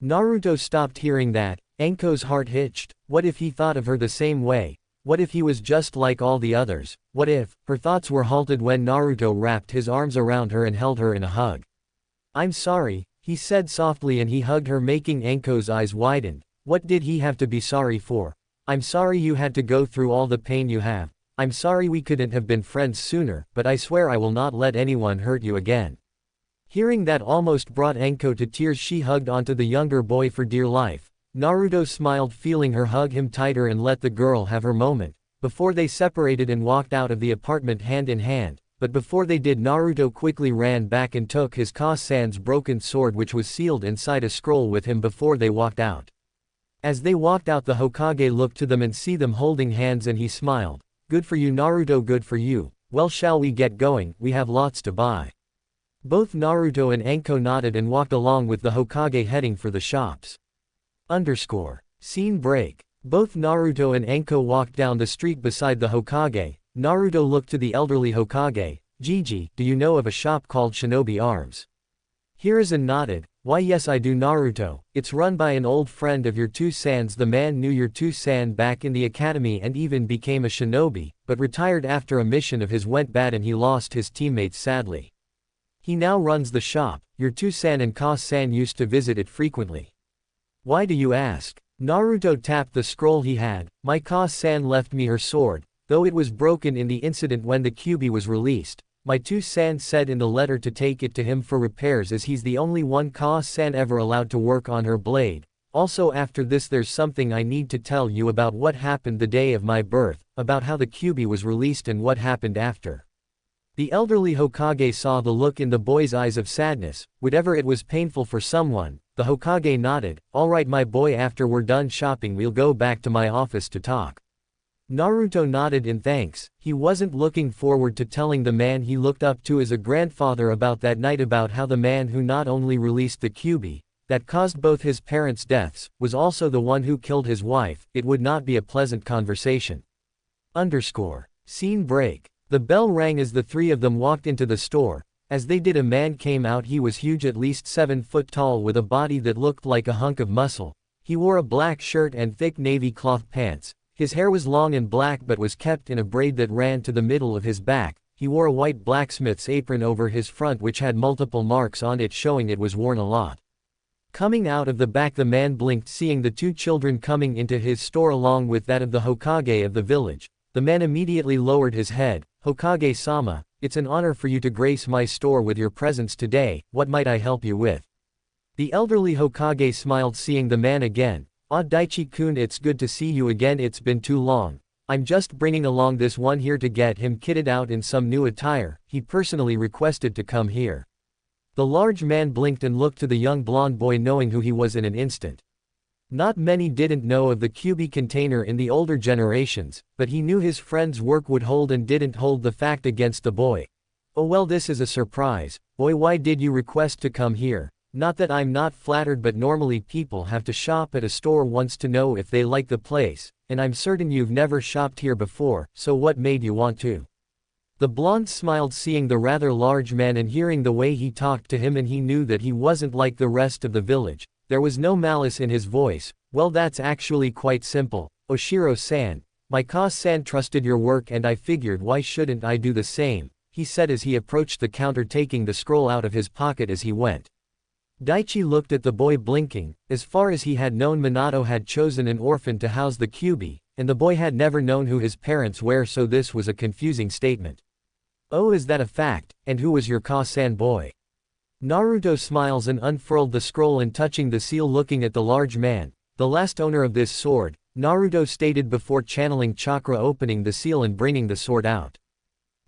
Naruto stopped, hearing that. Anko's heart hitched. What if he thought of her the same way? What if he was just like all the others? What if? Her thoughts were halted when Naruto wrapped his arms around her and held her in a hug. I'm sorry, he said softly, and he hugged her, making Anko's eyes widen. What did he have to be sorry for? I'm sorry you had to go through all the pain you have. I'm sorry we couldn't have been friends sooner, but I swear I will not let anyone hurt you again. Hearing that almost brought Anko to tears. She hugged onto the younger boy for dear life. Naruto smiled, feeling her hug him tighter, and let the girl have her moment. Before they separated and walked out of the apartment hand in hand. But before they did, Naruto quickly ran back and took his Ka-san's broken sword, which was sealed inside a scroll, with him before they walked out. As they walked out, the Hokage looked to them and see them holding hands, and he smiled. Good for you Naruto, good for you. Well, shall we get going? We have lots to buy. Both Naruto and Anko nodded and walked along with the Hokage heading for the shops. Scene break. Both Naruto and Anko walked down the street beside the Hokage. Naruto looked to the elderly Hokage. Gigi, do you know of a shop called Shinobi Arms? Hiruzen nodded. Why yes I do Naruto, it's run by an old friend of your two Sans. The man knew your two San back in the academy and even became a shinobi, but retired after a mission of his went bad and he lost his teammates sadly. He now runs the shop. Your two San and Ka-san used to visit it frequently. Why do you ask? Naruto tapped the scroll he had. My Ka-san left me her sword, though it was broken in the incident when the Kyuubi was released. My two San said in the letter to take it to him for repairs as he's the only one Ka-san ever allowed to work on her blade. Also after this there's something I need to tell you about what happened the day of my birth, about how the Kyuubi was released and what happened after. The elderly Hokage saw the look in the boy's eyes of sadness. Whatever it was painful for someone, the Hokage nodded. Alright my boy, after we're done shopping we'll go back to my office to talk. Naruto nodded in thanks. He wasn't looking forward to telling the man he looked up to as a grandfather about that night, about how the man who not only released the Kyuubi, that caused both his parents' deaths, was also the one who killed his wife. It would not be a pleasant conversation. Scene break. The bell rang as the three of them walked into the store. As they did, a man came out. He was huge, at least 7 foot tall, with a body that looked like a hunk of muscle. He wore a black shirt and thick navy cloth pants. His hair was long and black but was kept in a braid that ran to the middle of his back. He wore a white blacksmith's apron over his front which had multiple marks on it showing it was worn a lot. Coming out of the back, the man blinked, seeing the two children coming into his store along with that of the Hokage of the village. The man immediately lowered his head. Hokage-sama, it's an honor for you to grace my store with your presence today. What might I help you with? The elderly Hokage smiled, seeing the man again. Ah, Daichi-kun, it's good to see you again. It's been too long. I'm just bringing along this one here to get him kitted out in some new attire. He personally requested to come here. The large man blinked and looked to the young blonde boy, knowing who he was in an instant. Not many didn't know of the Kyuubi container in the older generations, but he knew his friend's work would hold and didn't hold the fact against the boy. Oh well, this is a surprise. Boy, why did you request to come here? Not that I'm not flattered, but normally people have to shop at a store once to know if they like the place, and I'm certain you've never shopped here before, so what made you want to? The blonde smiled, seeing the rather large man and hearing the way he talked to him, and he knew that he wasn't like the rest of the village. There was no malice in his voice. Well, that's actually quite simple. Oshiro-san, my Ka-san trusted your work and I figured why shouldn't I do the same, he said as he approached the counter, taking the scroll out of his pocket as he went. Daichi looked at the boy, blinking. As far as he had known, Minato had chosen an orphan to house the Kyuubi, and the boy had never known who his parents were, so this was a confusing statement. Oh, is that a fact? And who was your Ka-san boy? Naruto smiles and unfurled the scroll, and touching the seal, looking at the large man. The last owner of this sword, Naruto stated before channeling chakra, opening the seal and bringing the sword out.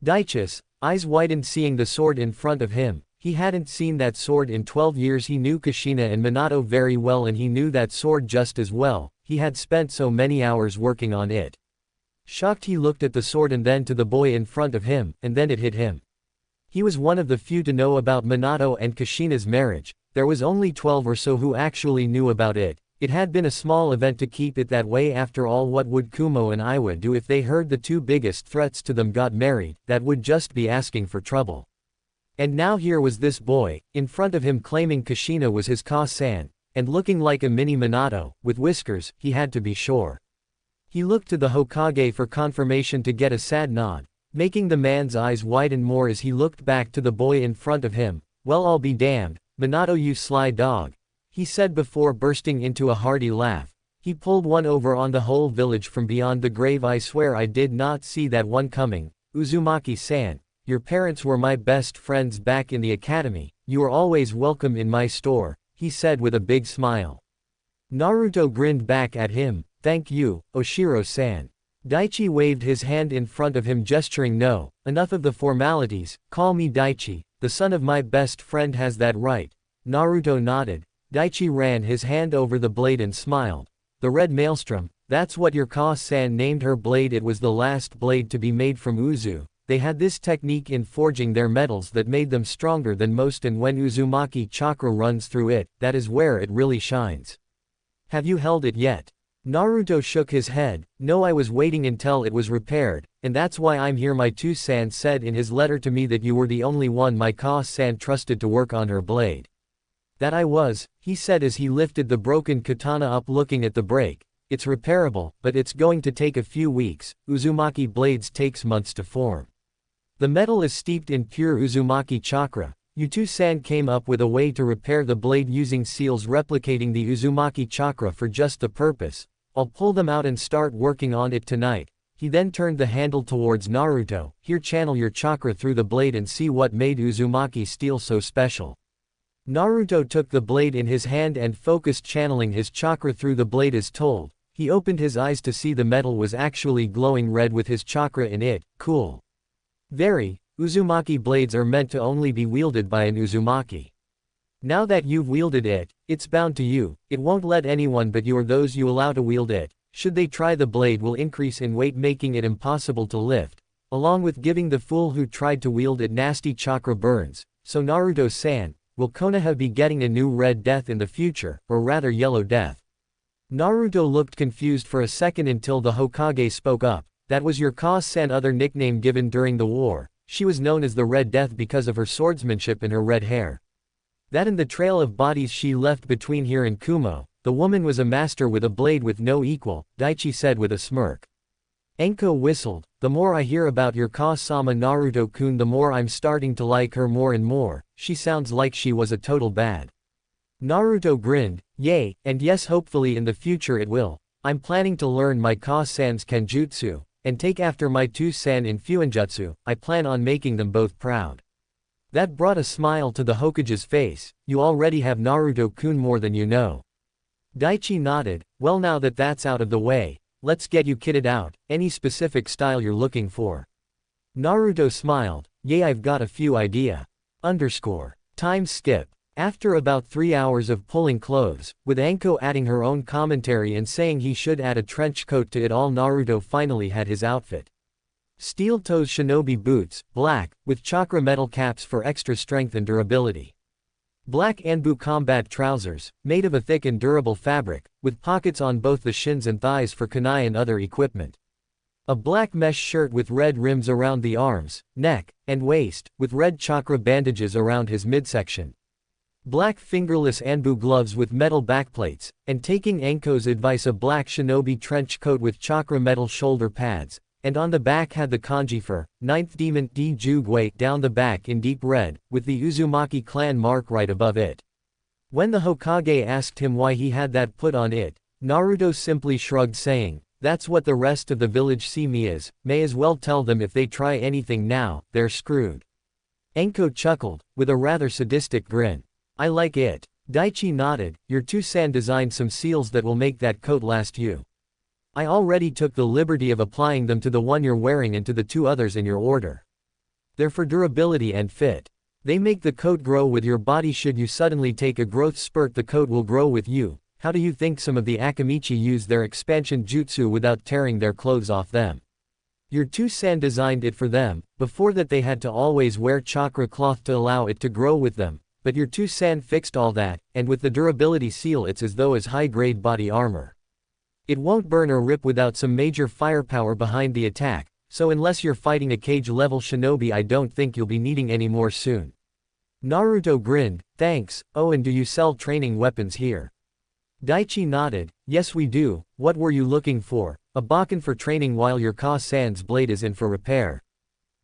Daichi's eyes widened, seeing the sword in front of him. He hadn't seen that sword in 12 years. He knew Kushina and Minato very well, and he knew that sword just as well. He had spent so many hours working on it. Shocked, he looked at the sword and then to the boy in front of him, and then it hit him. He was one of the few to know about Minato and Kushina's marriage. There was only 12 or so who actually knew about it. It had been a small event to keep it that way. After all, what would Kumo and Iwa do if they heard the two biggest threats to them got married? That would just be asking for trouble. And now here was this boy, in front of him, claiming Kushina was his Ka-san, and looking like a mini Minato, with whiskers. He had to be sure. He looked to the Hokage for confirmation to get a sad nod, making the man's eyes widen more as he looked back to the boy in front of him. Well, I'll be damned, Minato, you sly dog, he said before bursting into a hearty laugh. He pulled one over on the whole village from beyond the grave. I swear I did not see that one coming. Uzumaki-san, your parents were my best friends back in the academy. You are always welcome in my store, he said with a big smile. Naruto grinned back at him. Thank you, Oshiro-san. Daichi waved his hand in front of him, gesturing no. Enough of the formalities, call me Daichi, the son of my best friend has that right. Naruto nodded. Daichi ran his hand over the blade and smiled. The red maelstrom, that's what your Ka-san named her blade. It was the last blade to be made from Uzu, they had this technique in forging their metals that made them stronger than most, and when Uzumaki chakra runs through it, that is where it really shines. Have you held it yet? Naruto shook his head. No, I was waiting until it was repaired, and that's why I'm here. My two-san said in his letter to me that you were the only one my Ka-san trusted to work on her blade. That I was, he said as he lifted the broken katana up, looking at the break. It's repairable, but it's going to take a few weeks. Uzumaki blades takes months to form. The metal is steeped in pure Uzumaki chakra. Yutu-san came up with a way to repair the blade using seals replicating the Uzumaki chakra for just the purpose. I'll pull them out and start working on it tonight. He then turned the handle towards Naruto. Here, channel your chakra through the blade and see what made Uzumaki steel so special. Naruto took the blade in his hand and focused channeling his chakra through the blade as told. He opened his eyes to see the metal was actually glowing red with his chakra in it. Cool. Very. Uzumaki blades are meant to only be wielded by an Uzumaki. Now that you've wielded it, it's bound to you. It won't let anyone but you or those you allow to wield it. Should they try, the blade will increase in weight, making it impossible to lift, along with giving the fool who tried to wield it nasty chakra burns. So Naruto-san, will Konoha be getting a new red death in the future, or rather yellow death? Naruto looked confused for a second until the Hokage spoke up. That was your Ka-san other nickname given during the war. She was known as the Red Death because of her swordsmanship and her red hair. That and the trail of bodies she left between here and Kumo. The woman was a master with a blade with no equal, Daichi said with a smirk. Anko whistled. The more I hear about your Ka-sama Naruto-kun, the more I'm starting to like her more and more. She sounds like she was a total bad. Naruto grinned. Yay, and yes, hopefully in the future it will. I'm planning to learn my Ka-san's kenjutsu, and take after my two-san in Fuinjutsu. I plan on making them both proud. That brought a smile to the Hokage's face. You already have Naruto-kun more than you know. Daichi nodded. Well, now that that's out of the way, let's get you kitted out. Any specific style you're looking for? Naruto smiled. Yay, I've got a few idea. Time skip. After about 3 hours of pulling clothes, with Anko adding her own commentary and saying he should add a trench coat to it all, Naruto finally had his outfit. Steel-toes shinobi boots, black, with chakra metal caps for extra strength and durability. Black Anbu combat trousers, made of a thick and durable fabric, with pockets on both the shins and thighs for kunai and other equipment. A black mesh shirt with red rims around the arms, neck, and waist, with red chakra bandages around his midsection. Black fingerless Anbu gloves with metal backplates, and taking Anko's advice, a black shinobi trench coat with chakra metal shoulder pads, and on the back had the kanji for Ninth Demon D Jugway down the back in deep red, with the Uzumaki clan mark right above it. When the Hokage asked him why he had that put on it, Naruto simply shrugged, saying, "That's what the rest of the village see me as. May as well tell them if they try anything now, they're screwed." Anko chuckled, with a rather sadistic grin. I like it. Daichi nodded. Your two-san designed some seals that will make that coat last you. I already took the liberty of applying them to the one you're wearing and to the 2 others in your order. They're for durability and fit. They make the coat grow with your body. Should you suddenly take a growth spurt, the coat will grow with you. How do you think some of the Akamichi use their expansion jutsu without tearing their clothes off them? Your two-san designed it for them. Before that they had to always wear chakra cloth to allow it to grow with them. But your two-san fixed all that, and with the durability seal it's as though as high-grade body armor. It won't burn or rip without some major firepower behind the attack, so unless you're fighting a cage-level shinobi I don't think you'll be needing any more soon. Naruto grinned. Thanks. Oh, and do you sell training weapons here? Daichi nodded. Yes we do. What were you looking for? A bakken for training while your Ka-san's blade is in for repair.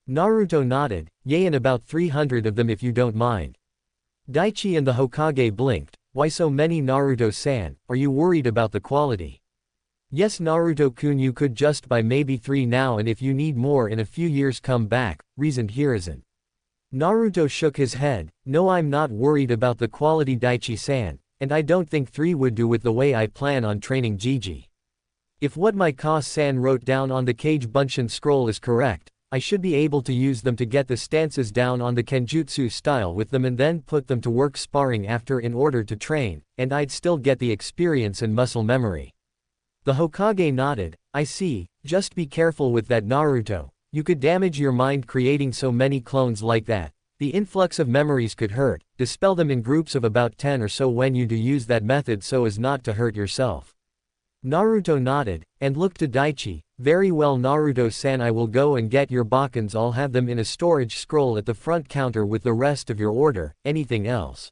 Naruto nodded. Yay, and about 300 of them if you don't mind. Daichi and the Hokage blinked. Why so many, Naruto-san? Are you worried about the quality? Yes Naruto-kun, you could just buy maybe 3 now, and if you need more in a few years come back, reasoned Hiruzen. Naruto shook his head. No, I'm not worried about the quality, Daichi-san, and I don't think 3 would do with the way I plan on training Gigi. If what my Ka-san wrote down on the Kage Bunshin scroll is correct, I should be able to use them to get the stances down on the Kenjutsu style with them and then put them to work sparring after in order to train, and I'd still get the experience and muscle memory. The Hokage nodded. I see, just be careful with that, Naruto. You could damage your mind creating so many clones like that. The influx of memories could hurt. Dispel them in groups of about 10 or so when you do use that method so as not to hurt yourself. Naruto nodded, and looked to Daichi. Very well Naruto-san, I will go and get your bakens. I'll have them in a storage scroll at the front counter with the rest of your order. Anything else?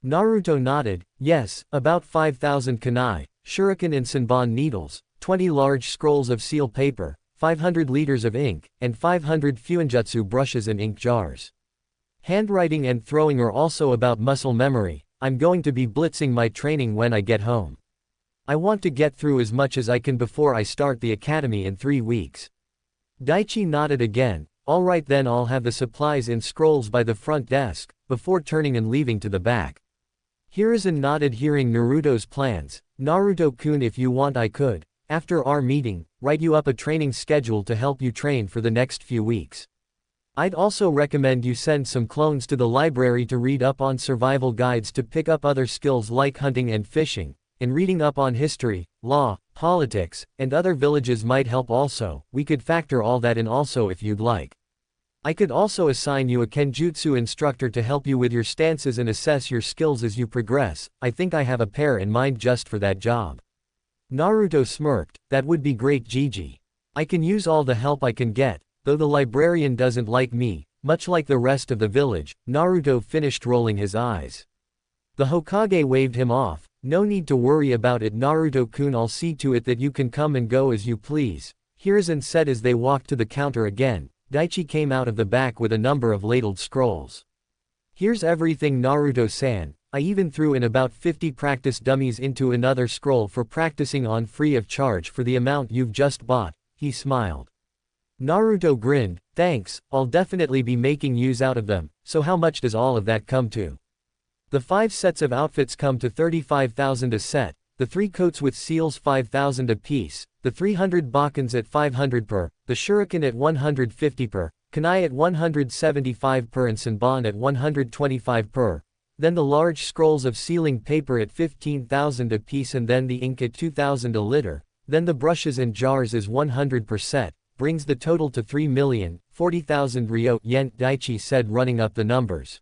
Naruto nodded. Yes, about 5,000 kunai, shuriken and senbon needles, 20 large scrolls of seal paper, 500 liters of ink, and 500 fuinjutsu brushes and ink jars. Handwriting and throwing are also about muscle memory. I'm going to be blitzing my training when I get home. I want to get through as much as I can before I start the academy in 3 weeks. Daichi nodded again. All right then, I'll have the supplies in scrolls by the front desk, before turning and leaving to the back. Hiruzen nodded, hearing Naruto's plans. Naruto-kun, if you want I could, after our meeting, write you up a training schedule to help you train for the next few weeks. I'd also recommend you send some clones to the library to read up on survival guides to pick up other skills like hunting and fishing, and reading up on history, law, politics, and other villages might help also. We could factor all that in also if you'd like. I could also assign you a kenjutsu instructor to help you with your stances and assess your skills as you progress. I think I have a pair in mind just for that job. Naruto smirked. That would be great, Gigi. I can use all the help I can get. Though the librarian doesn't like me, much like the rest of the village. Naruto finished rolling his eyes. The Hokage waved him off. No need to worry about it, Naruto-kun, I'll see to it that you can come and go as you please, Hiruzen said as they walked to the counter again. Daichi came out of the back with a number of ladled scrolls. Here's everything, Naruto-san. I even threw in about 50 practice dummies into another scroll for practicing on free of charge for the amount you've just bought, he smiled. Naruto grinned. Thanks, I'll definitely be making use out of them. So how much does all of that come to? The 5 sets of outfits come to 35,000 a set, the 3 coats with seals 5,000 a piece, the 300 bakens at 500 per, the shuriken at 150 per, kunai at 175 per and senbon at 125 per, then the large scrolls of sealing paper at 15,000 a piece and then the ink at 2,000 a liter, then the brushes and jars is 100 per set, brings the total to 3,040,000 ryo yen, Daichi said, running up the numbers.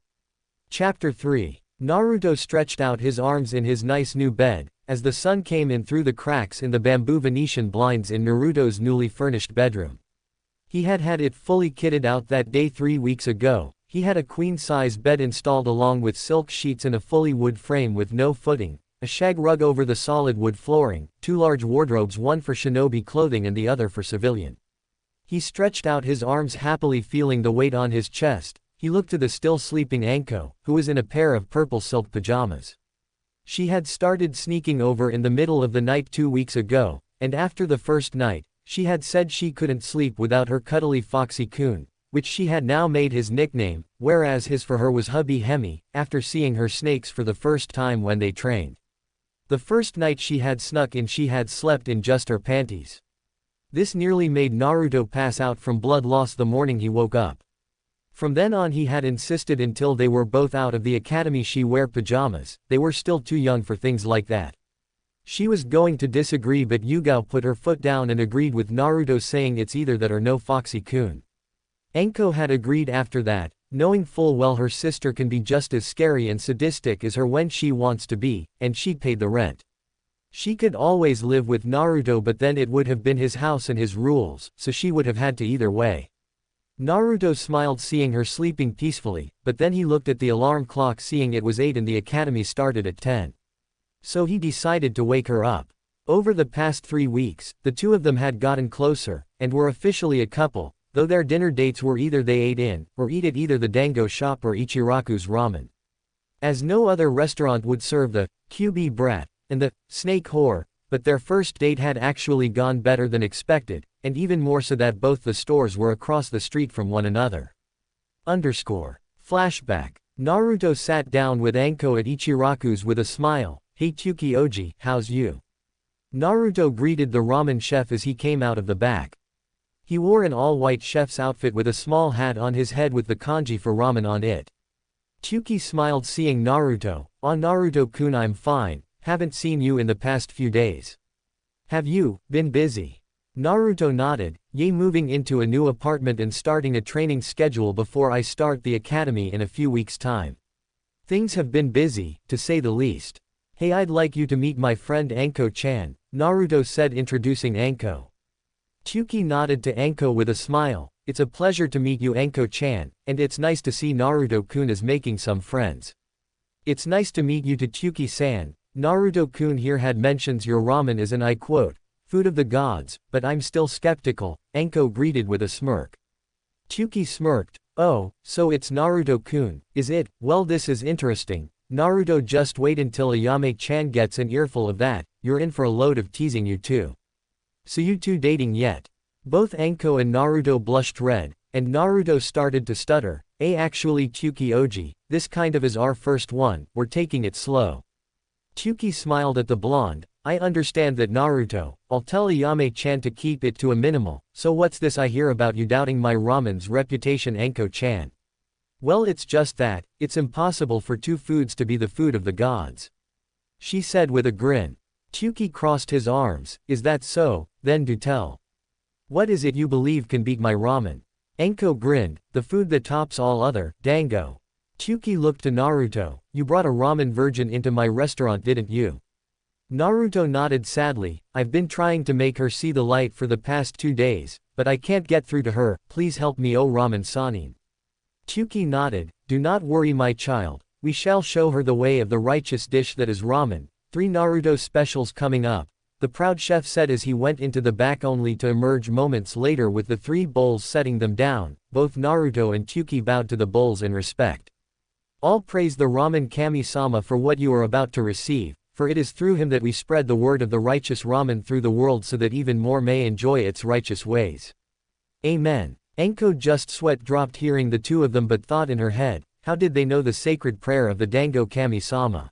Chapter 3. Naruto stretched out his arms in his nice new bed, as the sun came in through the cracks in the bamboo Venetian blinds in Naruto's newly furnished bedroom. He had had it fully kitted out that day 3 weeks ago. He had a queen-size bed installed along with silk sheets and a fully wood frame with no footing, a shag rug over the solid wood flooring, 2 large wardrobes, one for shinobi clothing and the other for civilian. He stretched out his arms happily, feeling the weight on his chest. He looked to the still sleeping Anko, who was in a pair of purple silk pajamas. She had started sneaking over in the middle of the night 2 weeks ago, and after the first night, she had said she couldn't sleep without her cuddly Foxy-kun, which she had now made his nickname, whereas his for her was Hubby Hemi, after seeing her snakes for the first time when they trained. The first night she had snuck in, she had slept in just her panties. This nearly made Naruto pass out from blood loss the morning he woke up. From then on he had insisted until they were both out of the academy she wear pajamas. They were still too young for things like that. She was going to disagree, but Yugao put her foot down and agreed with Naruto, saying it's either that or no, Foxy-kun. Anko had agreed after that, knowing full well her sister can be just as scary and sadistic as her when she wants to be, and she paid the rent. She could always live with Naruto, but then it would have been his house and his rules, so she would have had to either way. Naruto smiled seeing her sleeping peacefully, but then he looked at the alarm clock seeing it was 8 and the academy started at 10. So he decided to wake her up. Over the past 3 weeks, the two of them had gotten closer, and were officially a couple, though their dinner dates were either they ate in, or eat at either the Dango shop or Ichiraku's ramen. As no other restaurant would serve the QB brat and the snake whore, but their first date had actually gone better than expected, and even more so that both the stores were across the street from one another. Flashback. Naruto sat down with Anko at Ichiraku's with a smile. Hey Tsuki Oji, how's you? Naruto greeted the ramen chef as he came out of the back. He wore an all-white chef's outfit with a small hat on his head with the kanji for ramen on it. Tsuki smiled seeing Naruto. "Ah, Naruto-kun, I'm fine, haven't seen you in the past few days. Have you been busy?" Naruto nodded. Yay, moving into a new apartment and starting a training schedule before I start the academy in a few weeks' time. Things have been busy, to say the least. Hey, I'd like you to meet my friend Anko-chan, Naruto said, introducing Anko. Chuki nodded to Anko with a smile. It's a pleasure to meet you, Anko-chan, and it's nice to see Naruto-kun is making some friends. It's nice to meet you to Chuki-san. Naruto-kun here had mentions your ramen is, and I quote, food of the gods, but I'm still skeptical, Anko greeted with a smirk. Chuki smirked. Oh, so it's Naruto-kun, is it? Well, this is interesting. Naruto, just wait until Ayame-chan gets an earful of that, you're in for a load of teasing, you two. So you two dating yet? Both Anko and Naruto blushed red, and Naruto started to stutter. Actually, Chuki Oji, this kind of is our first one, we're taking it slow. Chuki smiled at the blonde. I understand that, Naruto, I'll tell Ayame-chan to keep it to a minimal. So what's this I hear about you doubting my ramen's reputation, Anko-chan? Well, it's just that, it's impossible for two foods to be the food of the gods, she said with a grin. Chuki crossed his arms. Is that so? Then do tell. What is it you believe can beat my ramen? Anko grinned. The food that tops all other, dango. Chuki looked to Naruto. You brought a ramen virgin into my restaurant, didn't you? Naruto nodded sadly. I've been trying to make her see the light for the past 2 days, but I can't get through to her. Please help me, oh ramen sanin. Chuki nodded. Do not worry, my child. We shall show her the way of the righteous dish that is ramen. 3 Naruto specials coming up, the proud chef said as he went into the back, only to emerge moments later with the 3 bowls, setting them down. Both Naruto and Chuki bowed to the bowls in respect. All praise the ramen kami-sama for what you are about to receive, for it is through him that we spread the word of the righteous ramen through the world so that even more may enjoy its righteous ways. Amen. Anko just sweat dropped hearing the two of them, but thought in her head, how did they know the sacred prayer of the Dango Kami-sama?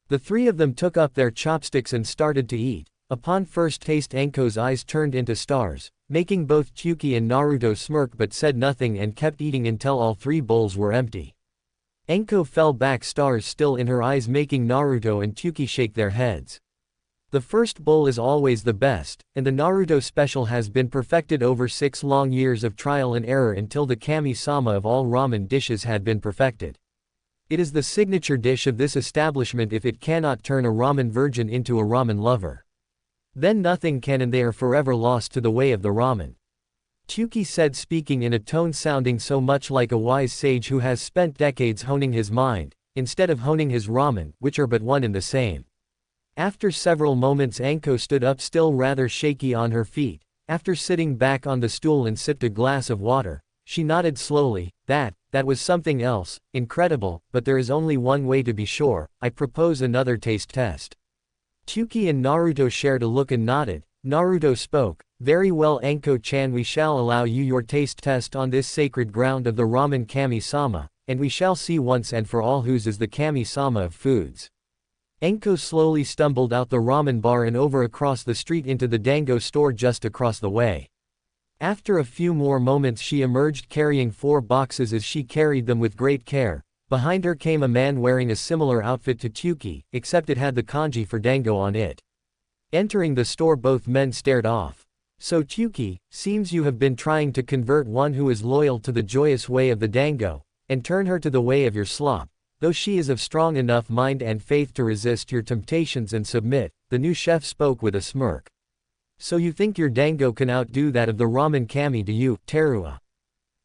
The 3 of them took up their chopsticks and started to eat. Upon first taste, Anko's eyes turned into stars, making both Chuki and Naruto smirk, but said nothing and kept eating until all 3 bowls were empty. Anko fell back, stars still in her eyes, making Naruto and Chuki shake their heads. The first bowl is always the best, and the Naruto special has been perfected over 6 long years of trial and error until the kami-sama of all ramen dishes had been perfected. It is the signature dish of this establishment. If it cannot turn a ramen virgin into a ramen lover, then nothing can, and they are forever lost to the way of the ramen. Chuki said, speaking in a tone sounding so much like a wise sage who has spent decades honing his mind, instead of honing his ramen, which are but one and the same. After several moments, Anko stood up, still rather shaky on her feet. After sitting back on the stool and sipped a glass of water, she nodded slowly. That was something else, incredible, but there is only one way to be sure. I propose another taste test. Chuki and Naruto shared a look and nodded. Naruto spoke. Very well, Anko-chan, we shall allow you your taste test on this sacred ground of the ramen kami-sama, and we shall see once and for all whose is the kami-sama of foods. Anko slowly stumbled out the ramen bar and over across the street into the dango store just across the way. After a few more moments, she emerged carrying 4 boxes as she carried them with great care. Behind her came a man wearing a similar outfit to Chuki, except it had the kanji for dango on it. Entering the store, both men stared off. So Chuki, seems you have been trying to convert one who is loyal to the joyous way of the dango, and turn her to the way of your slop. Though she is of strong enough mind and faith to resist your temptations and submit, the new chef spoke with a smirk. So you think your dango can outdo that of the ramen kami, do you, Terua?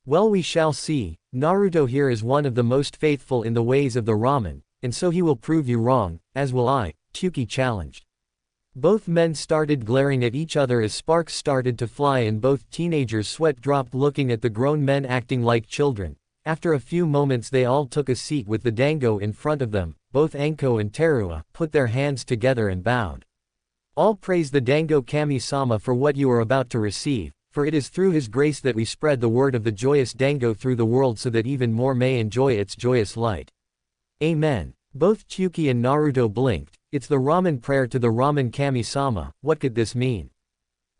Well, we shall see. Naruto here is one of the most faithful in the ways of the ramen, and so he will prove you wrong, as will I, Chuki challenged. Both men started glaring at each other as sparks started to fly, and both teenagers' sweat dropped looking at the grown men acting like children. After a few moments, they all took a seat with the dango in front of them. Both Anko and Terua put their hands together and bowed. All praise the dango kami-sama for what you are about to receive, for it is through his grace that we spread the word of the joyous dango through the world so that even more may enjoy its joyous light. Amen. Both Chuki and Naruto blinked. It's the ramen prayer to the ramen kami-sama. What could this mean?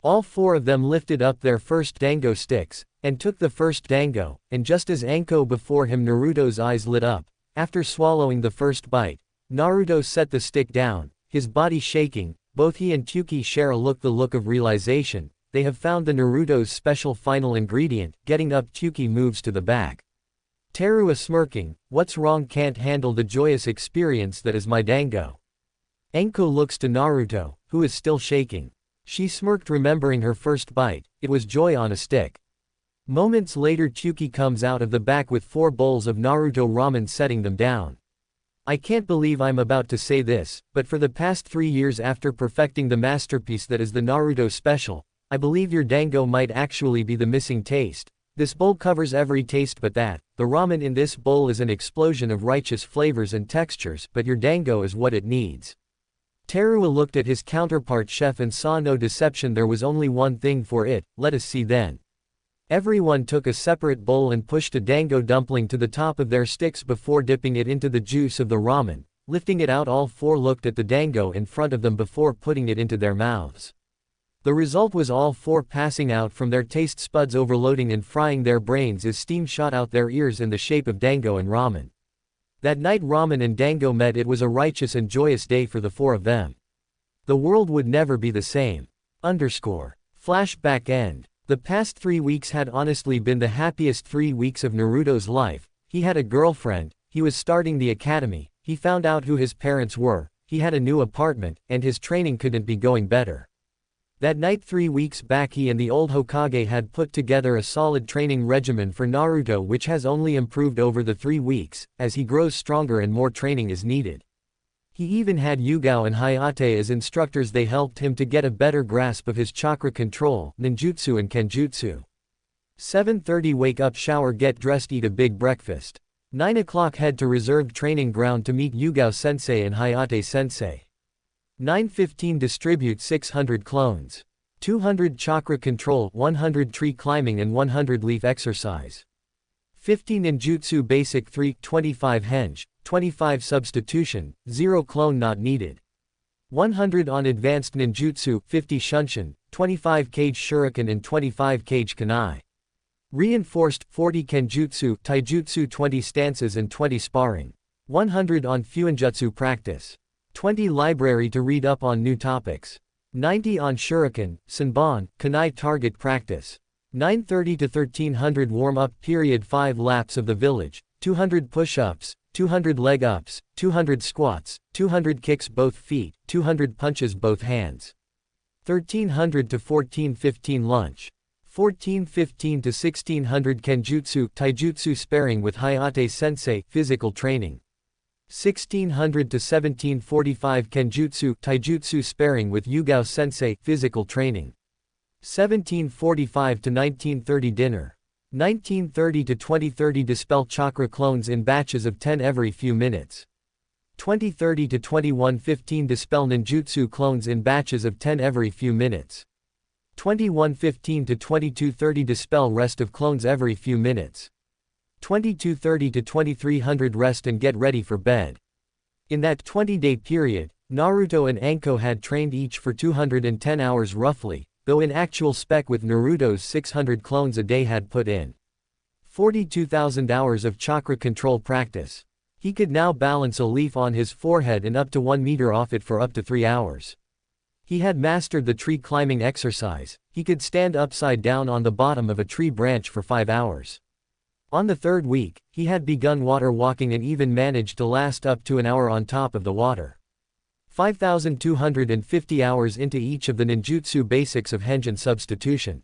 All 4 of them lifted up their first dango sticks, and took the first dango, and just as Anko before him, Naruto's eyes lit up. After swallowing the first bite, Naruto set the stick down, his body shaking. Both he and Chuki share a look, the look of realization. they have found the Naruto's special final ingredient. Getting up, Tyuki moves to the back. Teruya smirking, what's wrong? Can't handle the joyous experience that is my dango. Anko looks to Naruto, who is still shaking. She smirked remembering her first bite, it was joy on a stick. Moments later Tyuki comes out of the back with 4 bowls of Naruto ramen setting them down. I can't believe I'm about to say this, but for the past 3 years after perfecting the masterpiece that is the Naruto special, I believe your dango might actually be the missing taste. This bowl covers every taste but that. The ramen in this bowl is an explosion of righteous flavors and textures, but your dango is what it needs. Teruya looked at his counterpart chef and saw no deception. There was only one thing for it, let us see then. Everyone took a separate bowl and pushed a dango dumpling to the top of their sticks before dipping it into the juice of the ramen. Lifting it out, all 4 looked at the dango in front of them before putting it into their mouths. The result was all 4 passing out from their taste spuds, overloading and frying their brains as steam shot out their ears in the shape of dango and ramen. That night ramen and dango met. It was a righteous and joyous day for the 4 of them. The world would never be the same. Flashback end. The past 3 weeks had honestly been the happiest 3 weeks of Naruto's life. He had a girlfriend, he was starting the academy, he found out who his parents were, he had a new apartment, and his training couldn't be going better. That night 3 weeks back he and the old Hokage had put together a solid training regimen for Naruto, which has only improved over the 3 weeks, as he grows stronger and more training is needed. He even had Yugao and Hinata as instructors. They helped him to get a better grasp of his chakra control, ninjutsu and kenjutsu. 7:30 wake up, shower, get dressed, eat a big breakfast. 9 o'clock head to reserved training ground to meet Yugao sensei and Hinata sensei. 9:15 distribute 600 clones. 200 chakra control, 100 tree climbing and 100 leaf exercise. 50 ninjutsu basic 3, 25 henge, 25 substitution, 0 clone not needed. 100 on advanced ninjutsu, 50 shunshin, 25 cage shuriken and 25 cage kunai. Reinforced, 40 kenjutsu, taijutsu, 20 stances and 20 sparring. 100 on fuinjutsu practice. 20 library to read up on new topics. 90 on shuriken, senbon, kunai target practice. 9:30 to 1300 warm-up period, 5 laps of the village, 200 push-ups, 200 leg-ups, 200 squats, 200 kicks both feet, 200 punches both hands. 1300 to 14:15 lunch. 14:15 to 1600 kenjutsu, taijutsu sparring with Hinata sensei, physical training. 1600 to 1745 kenjutsu, taijutsu sparring with Yugao sensei, physical training. 1745 to 1930 dinner. 1930 to 2030 dispel chakra clones in batches of 10 every few minutes. 2030 to 2115 dispel ninjutsu clones in batches of 10 every few minutes. 2115 to 2230 dispel rest of clones every few minutes. 2230 to 2300 rest and get ready for bed. In that 20-day period, Naruto and Anko had trained each for 210 hours roughly, though in actual spec with Naruto's 600 clones a day had put in 42,000 hours of chakra control practice. He could now balance a leaf on his forehead and up to 1 meter off it for up to 3 hours. He had mastered the tree climbing exercise. He could stand upside down on the bottom of a tree branch for 5 hours. On the 3rd week, he had begun water walking and even managed to last up to an hour on top of the water. 5,250 hours into each of the ninjutsu basics of henge and substitution.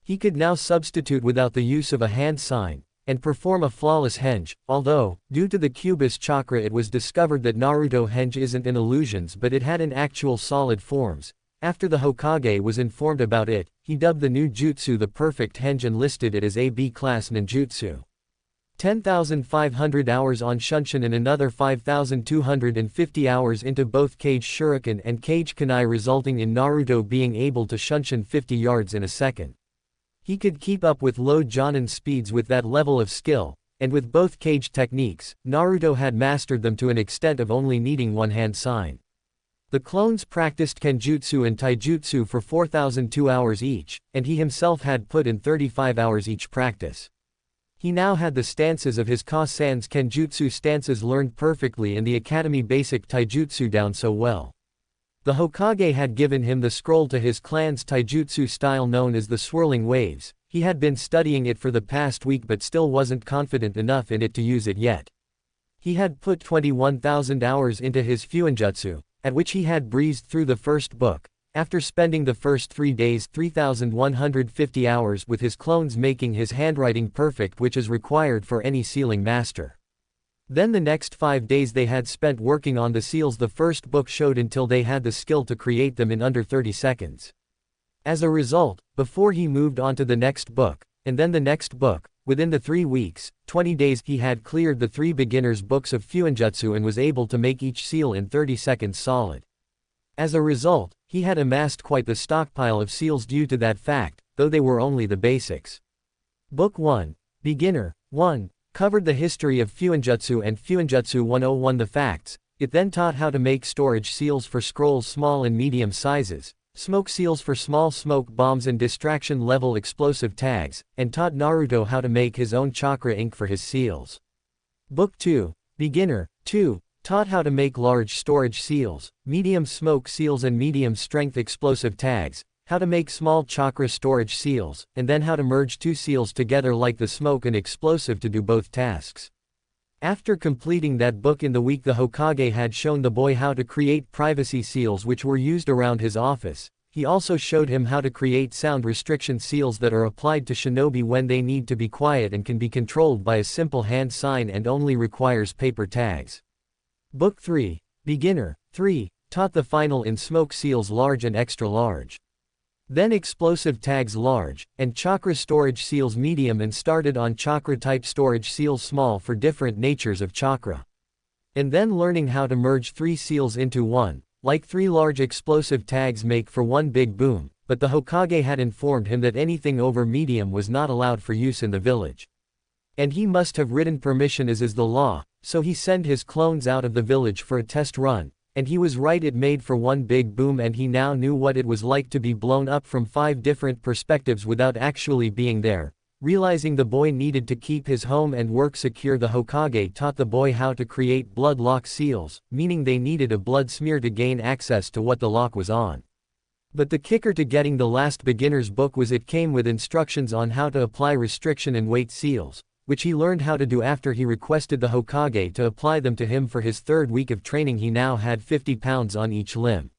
He could now substitute without the use of a hand sign, and perform a flawless henge, although, due to the Cubist chakra it was discovered that Naruto henge isn't in illusions but it had in actual solid forms. After the Hokage was informed about it, he dubbed the new jutsu the perfect henge and listed it as a B-class ninjutsu. 10,500 hours on shunshin and another 5,250 hours into both cage shuriken and cage kunai, resulting in Naruto being able to shunshin 50 yards in a second. He could keep up with low jonin speeds with that level of skill, and with both cage techniques, Naruto had mastered them to an extent of only needing one hand sign. The clones practiced kenjutsu and taijutsu for 4,002 hours each, and he himself had put in 35 hours each practice. He now had the stances of his Ka-san's kenjutsu stances learned perfectly and the academy basic taijutsu down so well. The Hokage had given him the scroll to his clan's taijutsu style known as the Swirling Waves. He had been studying it for the past week but still wasn't confident enough in it to use it yet. He had put 21,000 hours into his Fuinjutsu, at which he had breezed through the first book, after spending the first 3 days 3,150 hours with his clones making his handwriting perfect, which is required for any sealing master. Then the next 5 days they had spent working on the seals the first book showed until they had the skill to create them in under 30 seconds. As a result, before he moved on to the next book, and then the next book, within the 3 weeks, 20 days he had cleared the 3 beginners' books of Fuinjutsu and was able to make each seal in 30 seconds solid. As a result, he had amassed quite the stockpile of seals due to that fact, though they were only the basics. Book 1, Beginner, 1, covered the history of Fuinjutsu and Fuinjutsu 101 the facts. It then taught how to make storage seals for scrolls small and medium sizes, smoke seals for small smoke bombs and distraction level explosive tags, and taught Naruto how to make his own chakra ink for his seals. Book 2, Beginner, 2, taught how to make large storage seals, medium smoke seals and medium strength explosive tags, how to make small chakra storage seals, and then how to merge 2 seals together like the smoke and explosive to do both tasks. After completing that book in the week, the Hokage had shown the boy how to create privacy seals which were used around his office. He also showed him how to create sound restriction seals that are applied to shinobi when they need to be quiet and can be controlled by a simple hand sign and only requires paper tags. Book 3, Beginner, 3, taught the final in smoke seals large and extra large. Then explosive tags large, and chakra storage seals medium, and started on chakra type storage seals small for different natures of chakra. And then learning how to merge 3 seals into 1, like 3 large explosive tags make for 1 big boom, but the Hokage had informed him that anything over medium was not allowed for use in the village. And he must have written permission as is the law, so he sent his clones out of the village for a test run. And he was right, it made for 1 big boom, and he now knew what it was like to be blown up from 5 different perspectives without actually being there. Realizing the boy needed to keep his home and work secure, the Hokage taught the boy how to create blood lock seals, meaning they needed a blood smear to gain access to what the lock was on. But the kicker to getting the last beginner's book was it came with instructions on how to apply restriction and weight seals, which he learned how to do after he requested the Hokage to apply them to him for his 3rd week of training. He now had 50 pounds on each limb,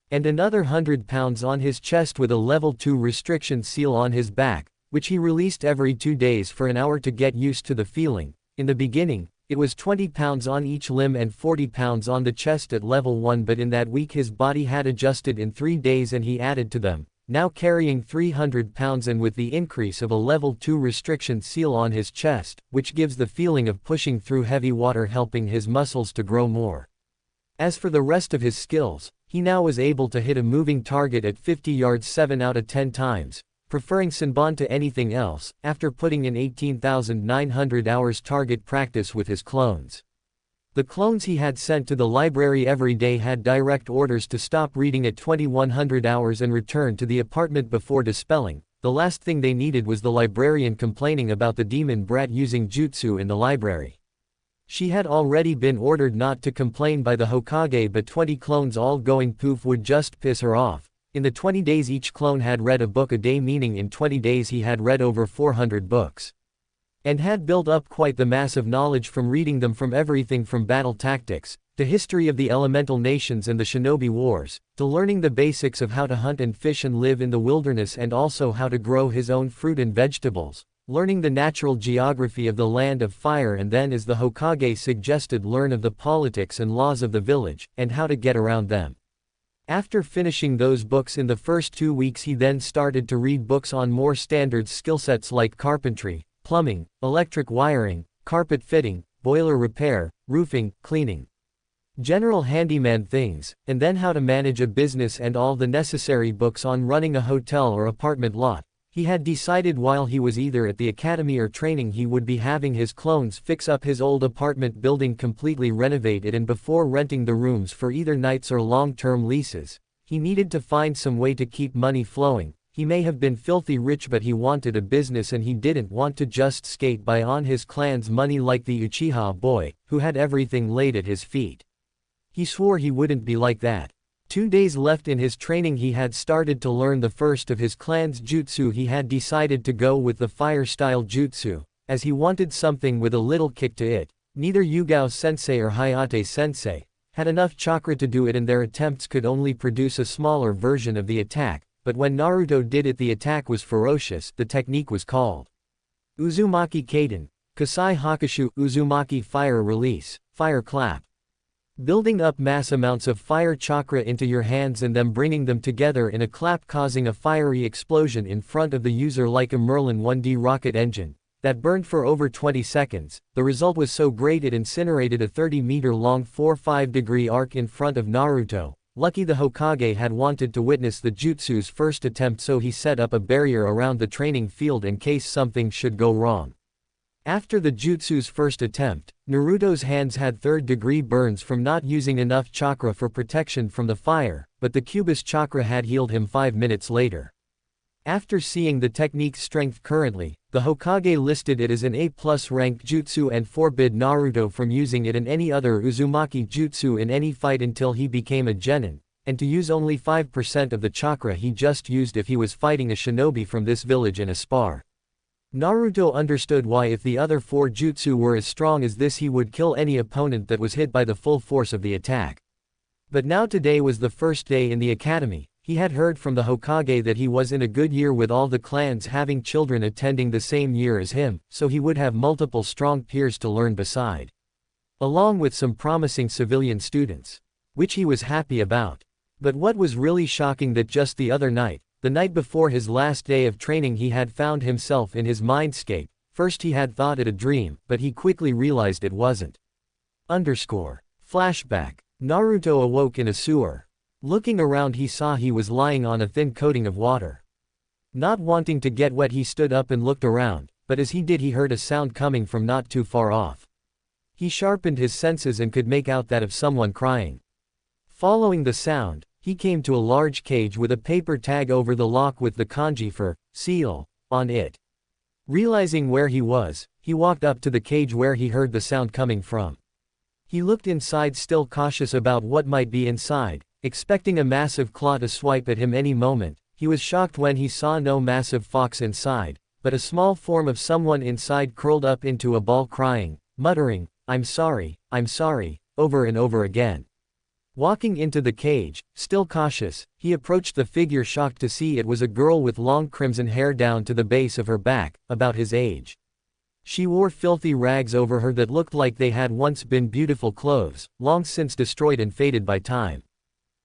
and another 100 pounds on his chest with a level 2 restriction seal on his back, which he released every 2 days for an hour to get used to the feeling. In the beginning, it was 20 pounds on each limb and 40 pounds on the chest at level 1, but in that week his body had adjusted in 3 days and he added to them, now carrying 300 pounds and with the increase of a level 2 restriction seal on his chest, which gives the feeling of pushing through heavy water, helping his muscles to grow more. As for the rest of his skills, he now was able to hit a moving target at 50 yards 7 out of 10 times, preferring Senbon to anything else, after putting in 18,900 hours target practice with his clones. The clones he had sent to the library every day had direct orders to stop reading at 2100 hours and return to the apartment before dispelling. The last thing they needed was the librarian complaining about the demon brat using jutsu in the library. She had already been ordered not to complain by the Hokage, but 20 clones all going poof would just piss her off. In the 20 days each clone had read a book a day, meaning in 20 days he had read over 400 books. And had built up quite the massive knowledge from reading them, from everything from battle tactics, to history of the elemental nations and the shinobi wars, to learning the basics of how to hunt and fish and live in the wilderness, and also how to grow his own fruit and vegetables, learning the natural geography of the land of fire, and then, as the Hokage suggested, learn of the politics and laws of the village, and how to get around them. After finishing those books in the first 2 weeks, he then started to read books on more standard skillsets like carpentry, plumbing, electric wiring, carpet fitting, boiler repair, roofing, cleaning, general handyman things, and then how to manage a business and all the necessary books on running a hotel or apartment lot. He had decided while he was either at the academy or training he would be having his clones fix up his old apartment building, completely renovate it, and before renting the rooms for either nights or long-term leases, he needed to find some way to keep money flowing. He may have been filthy rich, but he wanted a business and he didn't want to just skate by on his clan's money like the Uchiha boy, who had everything laid at his feet. He swore he wouldn't be like that. 2 days left in his training. He had started to learn the first of his clan's jutsu. He had decided to go with the fire-style jutsu, as he wanted something with a little kick to it. Neither Yugao-sensei or Hayate-sensei had enough chakra to do it, and their attempts could only produce a smaller version of the attack, but when Naruto did it, the attack was ferocious. The technique was called Uzumaki Kaden, Kasai Hakushu, Uzumaki Fire Release, Fire Clap. Building up mass amounts of fire chakra into your hands and then bringing them together in a clap, causing a fiery explosion in front of the user like a Merlin 1D rocket engine that burned for over 20 seconds. The result was so great it incinerated a 30-meter-long 4-5-degree arc in front of Naruto. Lucky the Hokage had wanted to witness the jutsu's first attempt, so he set up a barrier around the training field in case something should go wrong. After the jutsu's first attempt, Naruto's hands had third-degree burns from not using enough chakra for protection from the fire, but the Cubist chakra had healed him 5 minutes later. After seeing the technique's strength currently, the Hokage listed it as an A+ ranked jutsu and forbid Naruto from using it in any other Uzumaki jutsu in any fight until he became a genin, and to use only 5% of the chakra he just used if he was fighting a shinobi from this village in a spar. Naruto understood why. If the other 4 jutsu were as strong as this, he would kill any opponent that was hit by the full force of the attack. But now today was the first day in the academy. He had heard from the Hokage that he was in a good year with all the clans having children attending the same year as him, so he would have multiple strong peers to learn beside, along with some promising civilian students, which he was happy about. But what was really shocking, that just the other night, the night before his last day of training, he had found himself in his mindscape. First he had thought it a dream, but he quickly realized it wasn't. Flashback. Naruto awoke in a sewer. Looking around, he saw he was lying on a thin coating of water. Not wanting to get wet, he stood up and looked around, but as he did, he heard a sound coming from not too far off. He sharpened his senses and could make out that of someone crying. Following the sound, he came to a large cage with a paper tag over the lock with the kanji for seal on it. Realizing where he was, he walked up to the cage where he heard the sound coming from. He looked inside, still cautious about what might be inside, expecting a massive claw to swipe at him any moment. He was shocked when he saw no massive fox inside, but a small form of someone inside curled up into a ball, crying, muttering, I'm sorry, over and over again. Walking into the cage, still cautious, he approached the figure, shocked to see it was a girl with long crimson hair down to the base of her back, about his age. She wore filthy rags over her that looked like they had once been beautiful clothes, long since destroyed and faded by time.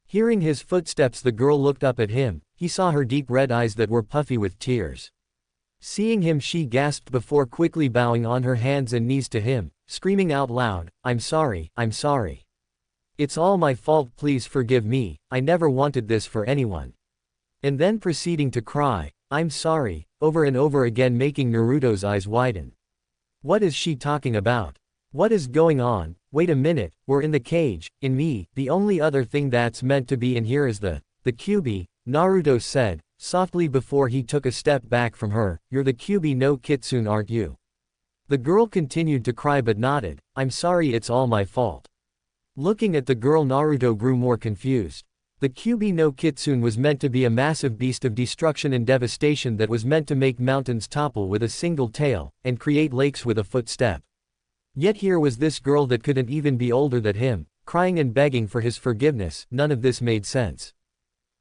Hearing his footsteps, the girl looked up at him. He saw her deep red eyes that were puffy with tears. Seeing him, she gasped before quickly bowing on her hands and knees to him, screaming out loud, I'm sorry. It's all my fault, please forgive me, I never wanted this for anyone. And then proceeding to cry, I'm sorry, over and over again, making Naruto's eyes widen. What is she talking about? What is going on? Wait a minute, we're in the cage, in me, the only other thing that's meant to be in here is the Kyuubi, Naruto said, softly before he took a step back from her. You're the Kyuubi no Kitsune, aren't you? The girl continued to cry but nodded, I'm sorry, it's all my fault. Looking at the girl, Naruto grew more confused. The Kyuubi no Kitsune was meant to be a massive beast of destruction and devastation that was meant to make mountains topple with a single tail, and create lakes with a footstep. Yet here was this girl that couldn't even be older than him, crying and begging for his forgiveness. None of this made sense.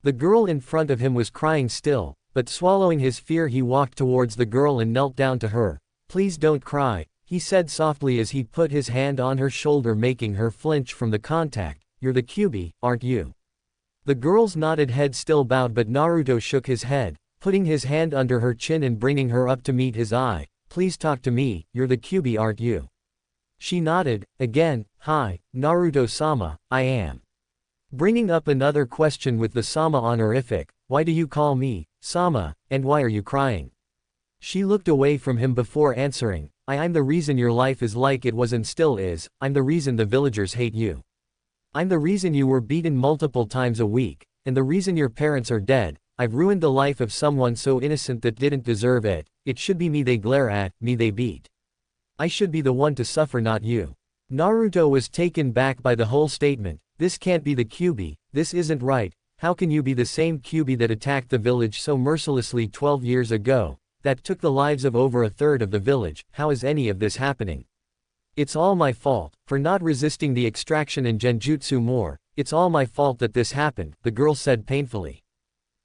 The girl in front of him was crying still, but swallowing his fear, he walked towards the girl and knelt down to her. Please don't cry, he said softly as he put his hand on her shoulder, making her flinch from the contact. You're the Kyuubi, aren't you? The girl's nodded head still bowed, but Naruto shook his head, putting his hand under her chin and bringing her up to meet his eye. Please talk to me, you're the Kyuubi, aren't you? She nodded, again. Hi, Naruto-sama, I am. Bringing up another question with the sama honorific. Why do you call me sama, and why are you crying? She looked away from him before answering. I'm the reason your life is like it was and still is. I'm the reason the villagers hate you. I'm the reason you were beaten multiple times a week, and the reason your parents are dead. I've ruined the life of someone so innocent that didn't deserve it. It should be me they glare at, me they beat. I should be the one to suffer, not you. Naruto was taken back by the whole statement. This can't be the Kyuubi, this isn't right. How can you be the same Kyuubi that attacked the village so mercilessly 12 years ago, that took the lives of over a third of the village? How is any of this happening? It's all my fault, for not resisting the extraction and genjutsu more. It's all my fault that this happened, the girl said painfully.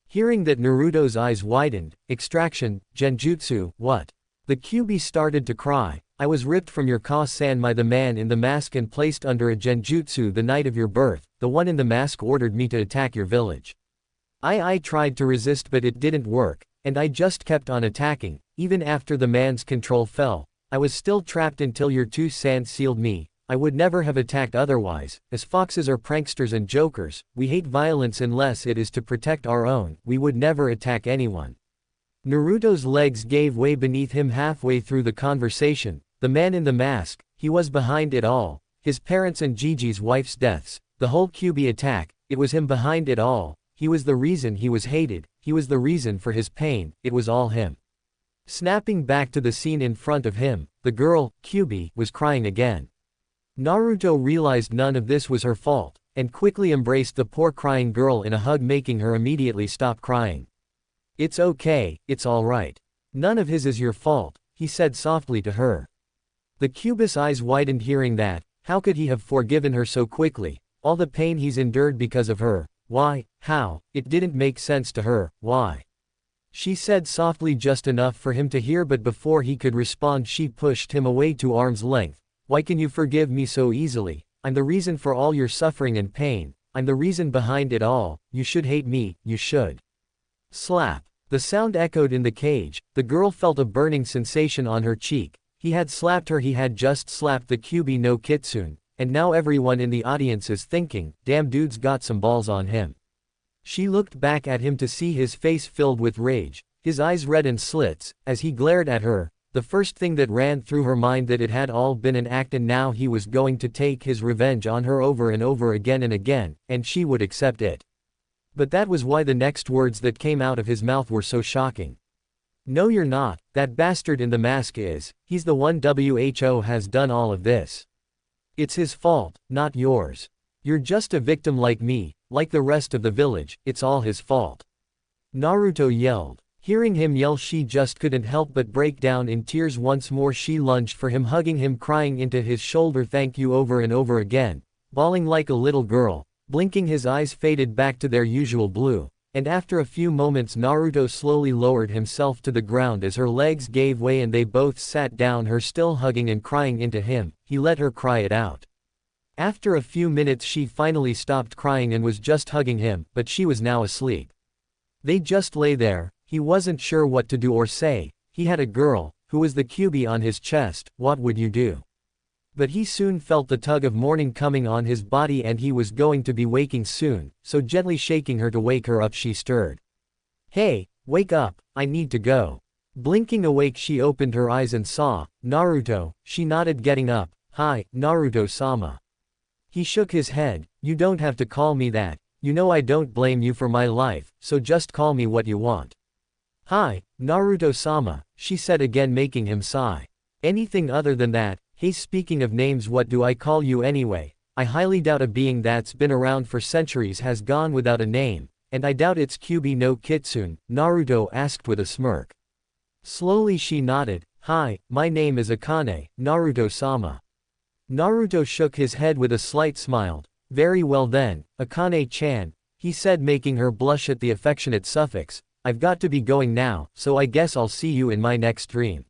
Hearing that, Naruto's eyes widened. Extraction, genjutsu, what? The Kyuubi started to cry. I was ripped from your Ka-san the man in the mask and placed under a genjutsu the night of your birth. The one in the mask ordered me to attack your village. I tried to resist but it didn't work, and I just kept on attacking. Even after the man's control fell, I was still trapped until your two-san sealed me. I would never have attacked otherwise, as foxes are pranksters and jokers. We hate violence unless it is to protect our own. We would never attack anyone. Naruto's legs gave way beneath him halfway through the conversation. The man in the mask, he was behind it all. His parents and Gigi's wife's deaths, the whole Kyuubi attack, it was him behind it all. He was the reason he was hated, he was the reason for his pain, it was all him. Snapping back to the scene in front of him, the girl, Kyuubi, was crying again. Naruto realized none of this was her fault, and quickly embraced the poor crying girl in a hug, making her immediately stop crying. It's okay, it's alright. None of his is your fault, he said softly to her. The Kyuubi's eyes widened hearing that. How could he have forgiven her so quickly? All the pain he's endured because of her. Why? How? It didn't make sense to her. Why? She said softly, just enough for him to hear, but before he could respond she pushed him away to arm's length. Why can you forgive me so easily? I'm the reason for all your suffering and pain. I'm the reason behind it all. You should hate me, you should. Slap. The sound echoed in the cage. The girl felt a burning sensation on her cheek. He had slapped her, he had just slapped the Kyuubi no Kitsune, and now everyone in the audience is thinking, damn, dude's got some balls on him. She looked back at him to see his face filled with rage, his eyes red and slits, as he glared at her. The first thing that ran through her mind that it had all been an act and now he was going to take his revenge on her over and over again and again, and she would accept it. But that was why the next words that came out of his mouth were so shocking. No, you're not. That bastard in the mask is. He's the one who has done all of this. It's his fault, not yours. You're just a victim like me, like the rest of the village. It's all his fault. Naruto yelled. Hearing him yell, she just couldn't help but break down in tears once more. She lunged for him, hugging him, crying into his shoulder thank you over and over again, bawling like a little girl. Blinking, his eyes faded back to their usual blue, and after a few moments Naruto slowly lowered himself to the ground as her legs gave way and they both sat down, her still hugging and crying into him. He let her cry it out. After a few minutes she finally stopped crying and was just hugging him, but she was now asleep. They just lay there. He wasn't sure what to do or say. He had a girl, who was the Kyuubi, on his chest. What would you do? But he soon felt the tug of morning coming on his body and he was going to be waking soon, so gently shaking her to wake her up she stirred. Hey, wake up, I need to go. Blinking awake she opened her eyes and saw Naruto. She nodded, getting up. Hi, Naruto-sama. He shook his head. You don't have to call me that. You know I don't blame you for my life, so just call me what you want. Hi, Naruto-sama, she said again, making him sigh. Anything other than that? Hey, speaking of names, what do I call you anyway? I highly doubt a being that's been around for centuries has gone without a name, and I doubt it's Kyuubi no Kitsune, Naruto asked with a smirk. Slowly she nodded. Hi, my name is Akane, Naruto-sama. Naruto shook his head with a slight smile. Very well then, Akane-chan, he said, making her blush at the affectionate suffix. I've got to be going now, so I guess I'll see you in my next dream.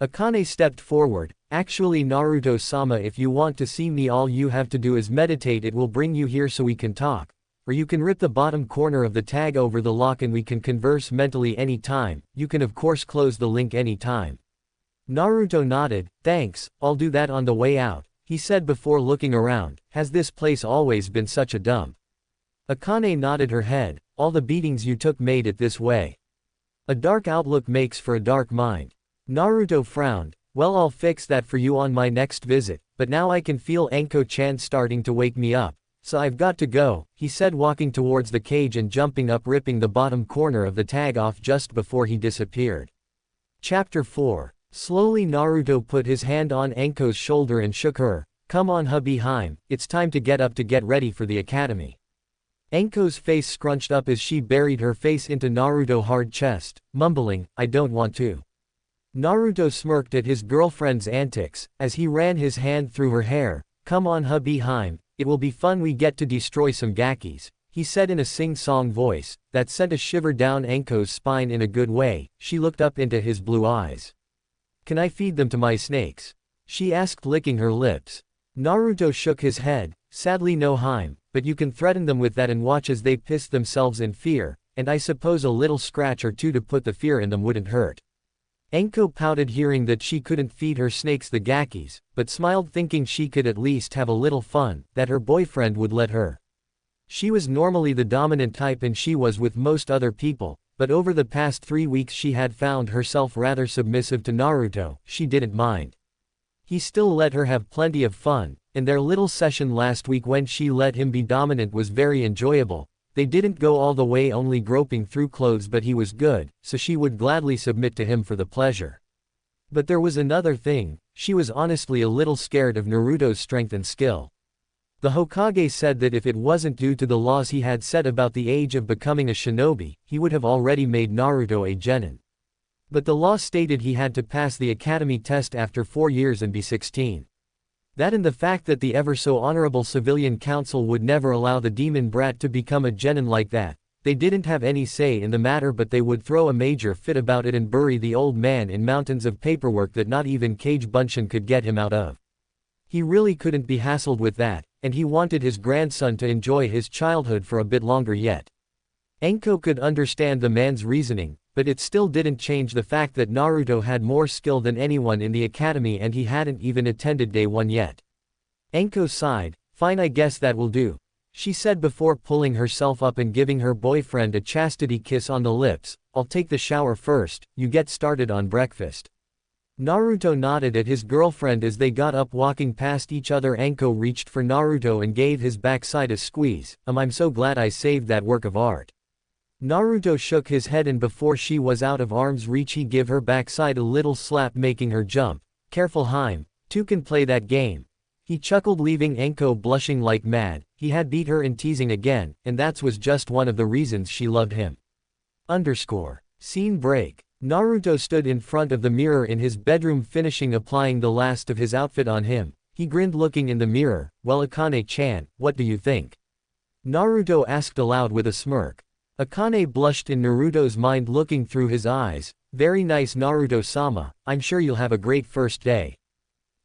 Akane stepped forward. Actually, Naruto-sama, if you want to see me, all you have to do is meditate. It will bring you here so we can talk. Or you can rip the bottom corner of the tag over the lock and we can converse mentally anytime. You can of course close the link anytime. Naruto nodded. Thanks, I'll do that on the way out, he said before looking around. Has this place always been such a dump? Akane nodded her head. All the beatings you took made it this way. A dark outlook makes for a dark mind. Naruto frowned. Well, I'll fix that for you on my next visit, but now I can feel Anko-chan starting to wake me up, so I've got to go, he said, walking towards the cage and jumping up, ripping the bottom corner of the tag off just before he disappeared. Chapter 4. Slowly Naruto put his hand on Anko's shoulder and shook her. Come on hubby Haim, it's time to get up to get ready for the academy. Anko's face scrunched up as she buried her face into Naruto's hard chest, mumbling, I don't want to. Naruto smirked at his girlfriend's antics, as he ran his hand through her hair. Come on hubby Haim, it will be fun, we get to destroy some gakis, he said in a sing-song voice, that sent a shiver down Anko's spine in a good way. She looked up into his blue eyes. Can I feed them to my snakes? She asked, licking her lips. Naruto shook his head. Sadly no Haim, but you can threaten them with that and watch as they piss themselves in fear, and I suppose a little scratch or two to put the fear in them wouldn't hurt. Anko pouted hearing that she couldn't feed her snakes the gakis, but smiled thinking she could at least have a little fun, that her boyfriend would let her. She was normally the dominant type and she was with most other people, but over the past 3 weeks she had found herself rather submissive to Naruto. She didn't mind. He still let her have plenty of fun, and their little session last week when she let him be dominant was very enjoyable. They didn't go all the way only groping through clothes, but he was good, so she would gladly submit to him for the pleasure. But there was another thing, she was honestly a little scared of Naruto's strength and skill. The Hokage said that if it wasn't due to the laws he had set about the age of becoming a shinobi, he would have already made Naruto a genin. But the law stated he had to pass the academy test after 4 years and be 16. That and the fact that the ever-so-honorable civilian council would never allow the demon brat to become a genin like that. They didn't have any say in the matter, but they would throw a major fit about it and bury the old man in mountains of paperwork that not even Kage Bunshin could get him out of. He really couldn't be hassled with that, and he wanted his grandson to enjoy his childhood for a bit longer yet. Anko could understand the man's reasoning, but it still didn't change the fact that Naruto had more skill than anyone in the academy and he hadn't even attended day 1 yet. Anko sighed. Fine, I guess that will do, she said before pulling herself up and giving her boyfriend a chastity kiss on the lips. I'll take the shower first, you get started on breakfast. Naruto nodded at his girlfriend as they got up, walking past each other. Anko reached for Naruto and gave his backside a squeeze. I'm so glad I saved that work of art. Naruto shook his head and before she was out of arm's reach he gave her backside a little slap, making her jump. Careful Haim, two can play that game. He chuckled, leaving Anko blushing like mad. He had beat her in teasing again, and that was just one of the reasons she loved him. Scene break. Naruto stood in front of the mirror in his bedroom, finishing applying the last of his outfit on him. He grinned looking in the mirror. Well Akane-chan, what do you think? Naruto asked aloud with a smirk. Akane blushed in Naruto's mind, looking through his eyes. Very nice Naruto-sama, I'm sure you'll have a great first day.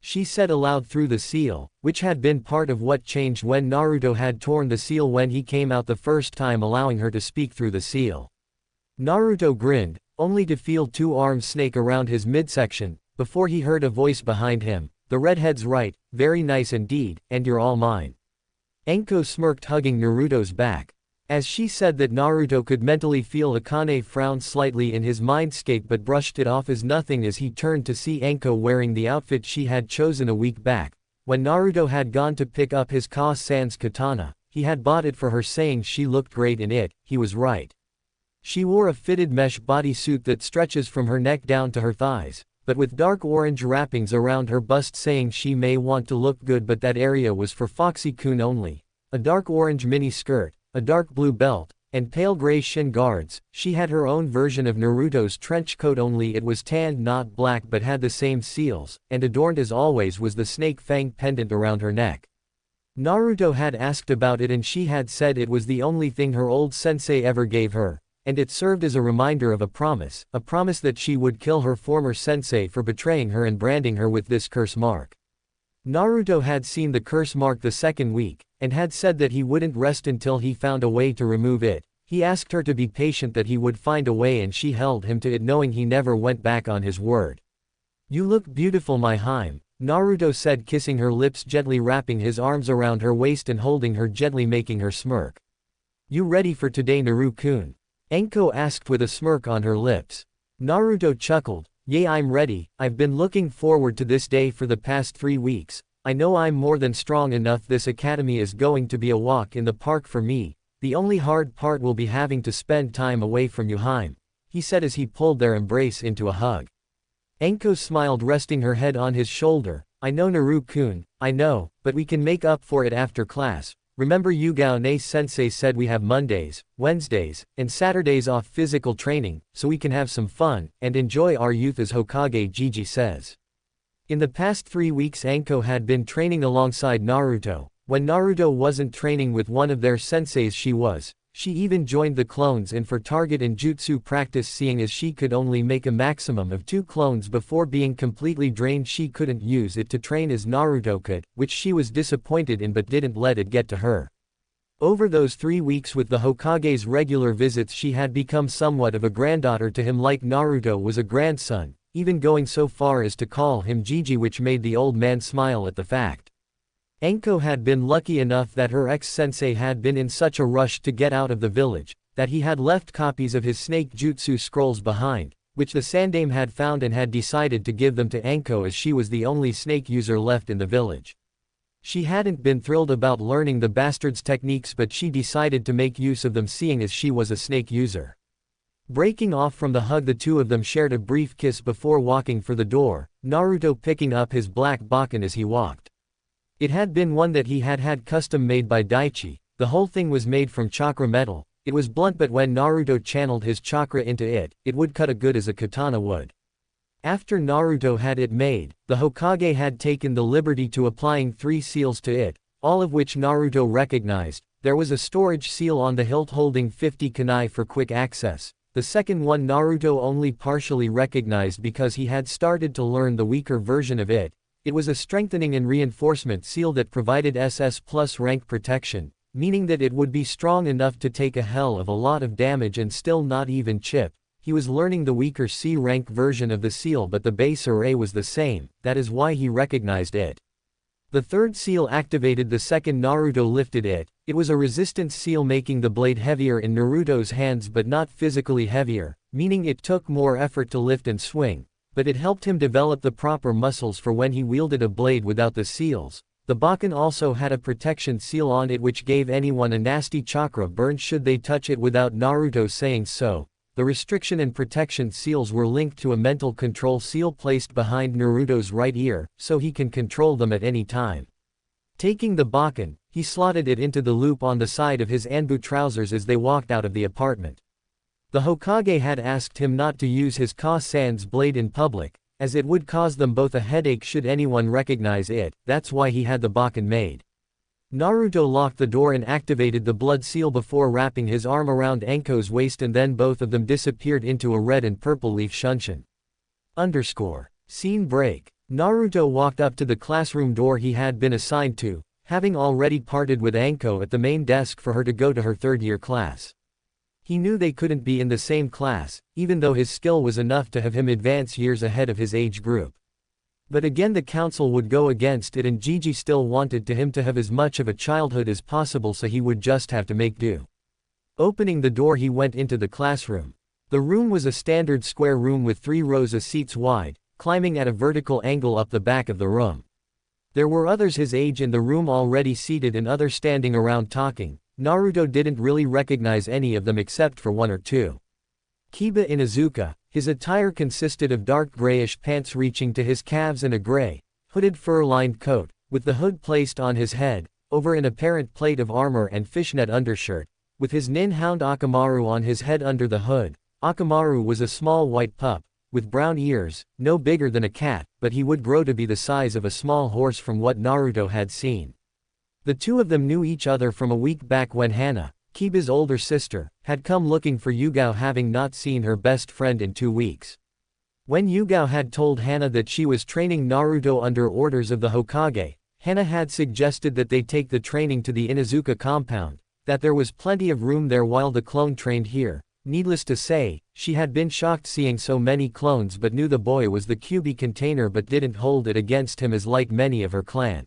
She said aloud through the seal, which had been part of what changed when Naruto had torn the seal when he came out the first time, allowing her to speak through the seal. Naruto grinned, only to feel 2 arms snake around his midsection, before he heard a voice behind him. The redhead's right, very nice indeed, and you're all mine. Anko smirked, hugging Naruto's back. As she said that, Naruto could mentally feel Akane frown slightly in his mindscape but brushed it off as nothing as he turned to see Anko wearing the outfit she had chosen a week back. When Naruto had gone to pick up his Ka-san's katana, he had bought it for her, saying she looked great in it. He was right. She wore a fitted mesh bodysuit that stretches from her neck down to her thighs, but with dark orange wrappings around her bust, saying she may want to look good but that area was for Foxy-kun only. A dark orange mini skirt, a dark blue belt, and pale gray shin guards. She had her own version of Naruto's trench coat, only it was tanned not black but had the same seals, and adorned as always was the snake fang pendant around her neck. Naruto had asked about it and she had said it was the only thing her old sensei ever gave her, and it served as a reminder of a promise that she would kill her former sensei for betraying her and branding her with this curse mark. Naruto had seen the curse mark the second week, and had said that he wouldn't rest until he found a way to remove it. He asked her to be patient, that he would find a way, and she held him to it, knowing he never went back on his word. You look beautiful my Haim, Naruto said, kissing her lips gently, wrapping his arms around her waist and holding her gently, making her smirk. You ready for today Naru-kun? Anko asked with a smirk on her lips. Naruto chuckled. Yeah, I'm ready. I've been looking forward to this day for the past 3 weeks. I know I'm more than strong enough. This academy is going to be a walk in the park for me. The only hard part will be having to spend time away from you Haim, he said as he pulled their embrace into a hug. Anko smiled, resting her head on his shoulder. I know Naru-kun, I know, but we can make up for it after class. Remember Yugao-ne-sensei said we have Mondays, Wednesdays, and Saturdays off physical training, so we can have some fun, and enjoy our youth as Hokage Gigi says. In the past 3 weeks Anko had been training alongside Naruto. When Naruto wasn't training with one of their senseis she even joined the clones in for target and jutsu practice seeing as she could only make a maximum of 2 clones before being completely drained she couldn't use it to train as Naruto could, which she was disappointed in but didn't let it get to her. Over those 3 weeks with the Hokage's regular visits she had become somewhat of a granddaughter to him like Naruto was a grandson, even going so far as to call him Gigi which made the old man smile at the fact. Anko had been lucky enough that her ex-sensei had been in such a rush to get out of the village, that he had left copies of his snake jutsu scrolls behind, which the Sandaime had found and had decided to give them to Anko as she was the only snake user left in the village. She hadn't been thrilled about learning the bastard's techniques but she decided to make use of them seeing as she was a snake user. Breaking off from the hug the two of them shared a brief kiss before walking for the door, Naruto picking up his black bakken as he walked. It had been one that he had had custom made by Daichi. The whole thing was made from chakra metal. It was blunt but when Naruto channeled his chakra into it, it would cut as good as a katana would. After Naruto had it made, the Hokage had taken the liberty to applying 3 seals to it, all of which Naruto recognized. There was a storage seal on the hilt holding 50 kunai for quick access. The second one Naruto only partially recognized because he had started to learn the weaker version of it. It was a strengthening and reinforcement seal that provided SS plus rank protection, meaning that it would be strong enough to take a hell of a lot of damage and still not even chip. He was learning the weaker C rank version of the seal but the base array was the same, that is why he recognized it. The third seal activated the second Naruto lifted it. It was a resistance seal making the blade heavier in Naruto's hands but not physically heavier, meaning it took more effort to lift and swing. But it helped him develop the proper muscles for when he wielded a blade without the seals. The bakken also had a protection seal on it which gave anyone a nasty chakra burn should they touch it without Naruto saying so. The restriction and protection seals were linked to a mental control seal placed behind Naruto's right ear, so he can control them at any time. Taking the bakken, he slotted it into the loop on the side of his Anbu trousers as they walked out of the apartment. The Hokage had asked him not to use his Ka-san's blade in public, as it would cause them both a headache should anyone recognize it. That's why he had the bakken made. Naruto locked the door and activated the blood seal before wrapping his arm around Anko's waist and then both of them disappeared into a red and purple leaf shunshin. Scene break. Naruto walked up to the classroom door he had been assigned to, having already parted with Anko at the main desk for her to go to her third-year class. He knew they couldn't be in the same class, even though his skill was enough to have him advance years ahead of his age group. But again the council would go against it and Gigi still wanted him to have as much of a childhood as possible so he would just have to make do. Opening the door he went into the classroom. The room was a standard square room with 3 rows of seats wide, climbing at a vertical angle up the back of the room. There were others his age in the room already seated and others standing around talking. Naruto didn't really recognize any of them except for 1 or 2. Kiba Inuzuka, his attire consisted of dark grayish pants reaching to his calves and a gray, hooded fur-lined coat, with the hood placed on his head, over an apparent plate of armor and fishnet undershirt, with his nin hound Akamaru on his head under the hood. Akamaru was a small white pup, with brown ears, no bigger than a cat, but he would grow to be the size of a small horse from what Naruto had seen. The two of them knew each other from a week back when Hana, Kiba's older sister, had come looking for Yugao having not seen her best friend in 2 weeks. When Yugao had told Hana that she was training Naruto under orders of the Hokage, Hana had suggested that they take the training to the Inuzuka compound, that there was plenty of room there while the clone trained here. Needless to say, she had been shocked seeing so many clones but knew the boy was the QB container but didn't hold it against him as like many of her clan.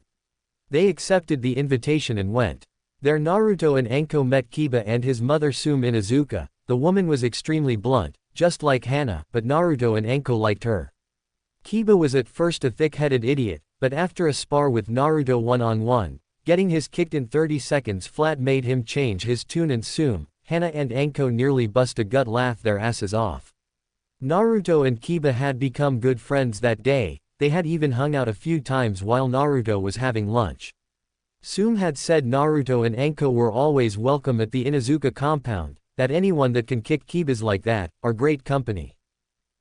They accepted the invitation and went. There Naruto and Anko met Kiba and his mother Sume Inuzuka. The woman was extremely blunt, just like Hana, but Naruto and Anko liked her. Kiba was at first a thick-headed idiot, but after a spar with Naruto one-on-one, getting his kicked in 30 seconds flat made him change his tune and Sume, Hana and Anko nearly bust a gut laugh their asses off. Naruto and Kiba had become good friends that day. they had even hung out a few times while Naruto was having lunch. Tsume had said Naruto and Anko were always welcome at the Inuzuka compound, that anyone that can kick kibas like that, are great company.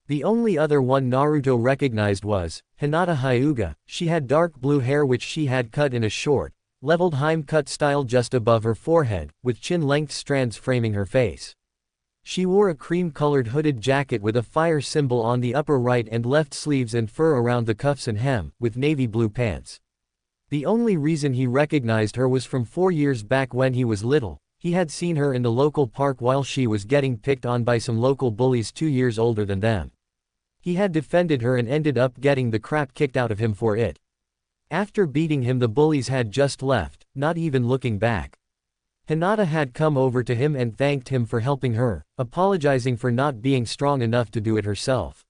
The only other one Naruto recognized was Hinata Hyuga. She had dark blue hair which she had cut in a short, leveled Heim cut style just above her forehead, with chin-length strands framing her face. She wore a cream-colored hooded jacket with a fire symbol on the upper right and left sleeves and fur around the cuffs and hem, with navy blue pants. The only reason he recognized her was from 4 years back when he was little. He had seen her in the local park while she was getting picked on by some local bullies 2 years older than them. He had defended her and ended up getting the crap kicked out of him for it. After beating him, the bullies had just left, not even looking back. Hinata had come over to him and thanked him for helping her, apologizing for not being strong enough to do it herself.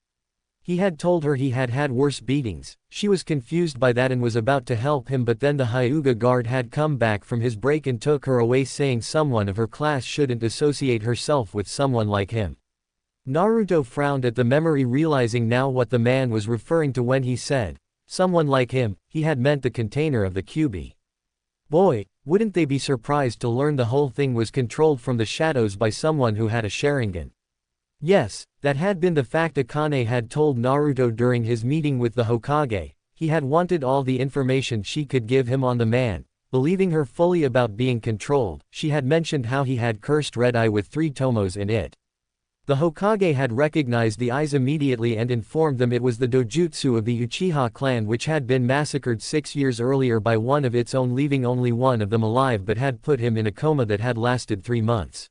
He had told her he had had worse beatings. She was confused by that and was about to help him, but then the Hyuga guard had come back from his break and took her away, saying someone of her class shouldn't associate herself with someone like him. Naruto frowned at the memory, realizing now what the man was referring to when he said, someone like him. He had meant the container of the Kyuubi. Boy, wouldn't they be surprised to learn the whole thing was controlled from the shadows by someone who had a Sharingan. Yes, that had been the fact Akane had told Naruto during his meeting with the Hokage. He had wanted all the information she could give him on the man, believing her fully about being controlled. She had mentioned how he had cursed Red Eye with 3 tomos in it. The Hokage had recognized the eyes immediately and informed them it was the dojutsu of the Uchiha clan which had been massacred 6 years earlier by one of its own, leaving only one of them alive, but had put him in a coma that had lasted 3 months.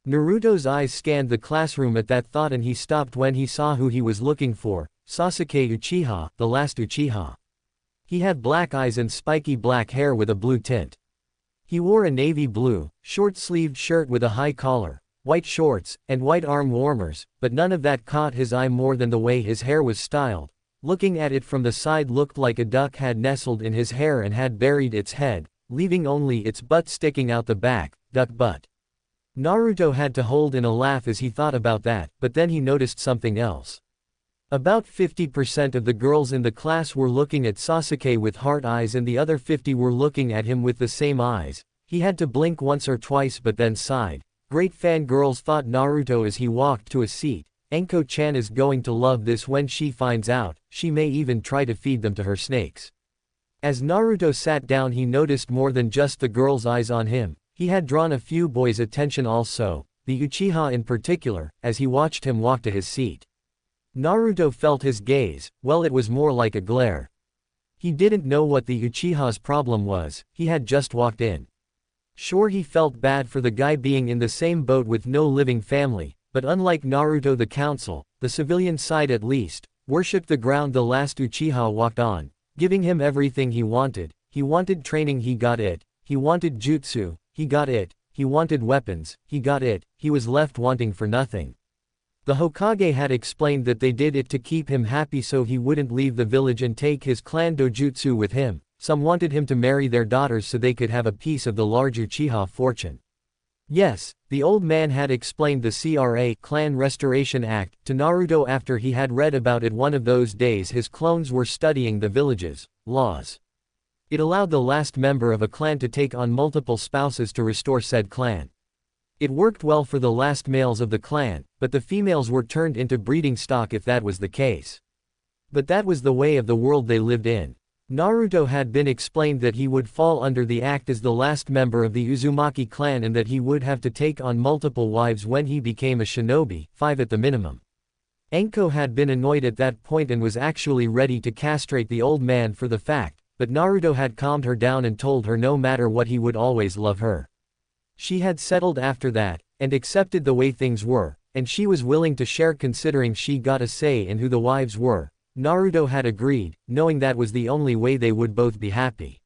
Naruto's eyes scanned the classroom at that thought and he stopped when he saw who he was looking for, Sasuke Uchiha, the last Uchiha. He had black eyes and spiky black hair with a blue tint. He wore a navy blue, short-sleeved shirt with a high collar, white shorts, and white arm warmers, but none of that caught his eye more than the way his hair was styled. Looking at it from the side looked like a duck had nestled in his hair and had buried its head, leaving only its butt sticking out the back, duck butt. Naruto had to hold in a laugh as he thought about that, but then he noticed something else. About 50% of the girls in the class were looking at Sasuke with heart eyes and the other 50 were looking at him with the same eyes. He had to blink once or twice but then sighed. Great fangirls, thought Naruto as he walked to a seat. Anko-chan is going to love this when she finds out. She may even try to feed them to her snakes. As Naruto sat down, he noticed more than just the girls' eyes on him. He had drawn a few boys' attention also, the Uchiha in particular, as he watched him walk to his seat. Naruto felt his gaze. Well, it was more like a glare. He didn't know what the Uchiha's problem was. He had just walked in. Sure, he felt bad for the guy being in the same boat with no living family, but unlike Naruto, the council, the civilian side at least, worshipped the ground the last Uchiha walked on, giving him everything he wanted. He wanted training, he got it. He wanted jutsu, he got it. He wanted weapons, he got it. He was left wanting for nothing. The Hokage had explained that they did it to keep him happy so he wouldn't leave the village and take his clan dojutsu with him. Some wanted him to marry their daughters so they could have a piece of the large Uchiha fortune. Yes, the old man had explained the CRA Clan Restoration Act to Naruto after he had read about it one of those days his clones were studying the village's laws. It allowed the last member of a clan to take on multiple spouses to restore said clan. It worked well for the last males of the clan, but the females were turned into breeding stock if that was the case. But that was the way of the world they lived in. Naruto had been explained that he would fall under the act as the last member of the Uzumaki clan and that he would have to take on multiple wives when he became a shinobi, 5 at the minimum. Anko had been annoyed at that point and was actually ready to castrate the old man for the fact. But Naruto had calmed her down and told her no matter what he would always love her. She had settled after that, and accepted the way things were, and she was willing to share considering she got a say in who the wives were. Naruto had agreed, knowing that was the only way they would both be happy.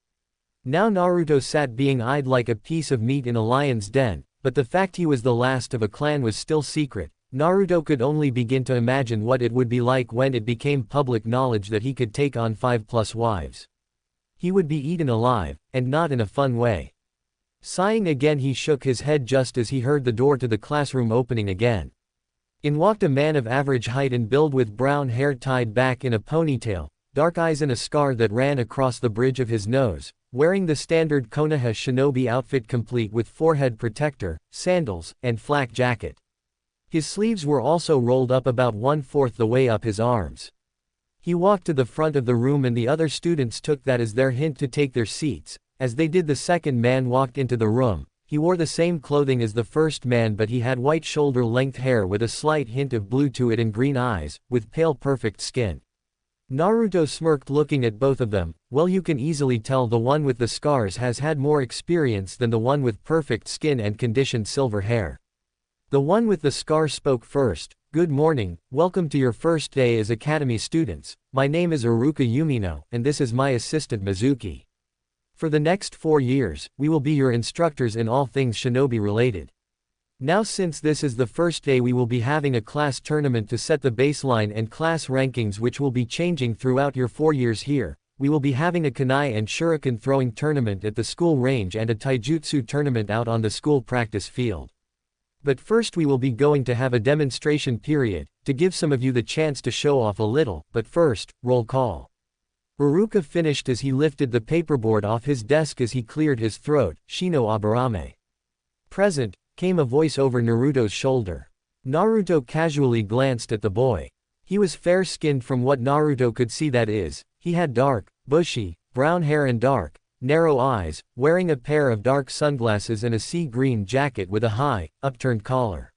Now Naruto sat being eyed like a piece of meat in a lion's den, but the fact he was the last of a clan was still secret. Naruto could only begin to imagine what it would be like when it became public knowledge that he could take on 5+ wives. He would be eaten alive, and not in a fun way. Sighing again, he shook his head just as he heard the door to the classroom opening again. In walked a man of average height and build with brown hair tied back in a ponytail. dark eyes and a scar that ran across the bridge of his nose, wearing the standard Konoha shinobi outfit complete with forehead protector, sandals, and flak jacket. His sleeves were also rolled up about 1/4 the way up his arms. He walked to the front of the room and the other students took that as their hint to take their seats. As they did, the second man walked into the room. He wore the same clothing as the first man, but he had white shoulder-length hair with a slight hint of blue to it and green eyes, with pale perfect skin. Naruto smirked looking at both of them. Well, you can easily tell the one with the scars has had more experience than the one with perfect skin and conditioned silver hair. The one with the scar spoke first. Good morning, welcome to your first day as Academy students. My name is Iruka Yumino, and this is my assistant Mizuki. For the next 4 years, we will be your instructors in all things shinobi related. Now, since this is the first day, we will be having a class tournament to set the baseline and class rankings, which will be changing throughout your 4 years here. We will be having a kunai and shuriken throwing tournament at the school range and a taijutsu tournament out on the school practice field. But first we will be going to have a demonstration period, to give some of you the chance to show off a little, but first, roll call. Iruka finished as he lifted the paperboard off his desk as he cleared his throat. Shino Aburame. Present, came a voice over Naruto's shoulder. Naruto casually glanced at the boy. He was fair-skinned from what Naruto could see, that is, he had dark, bushy, brown hair and dark, narrow eyes, wearing a pair of dark sunglasses and a sea green jacket with a high, upturned collar.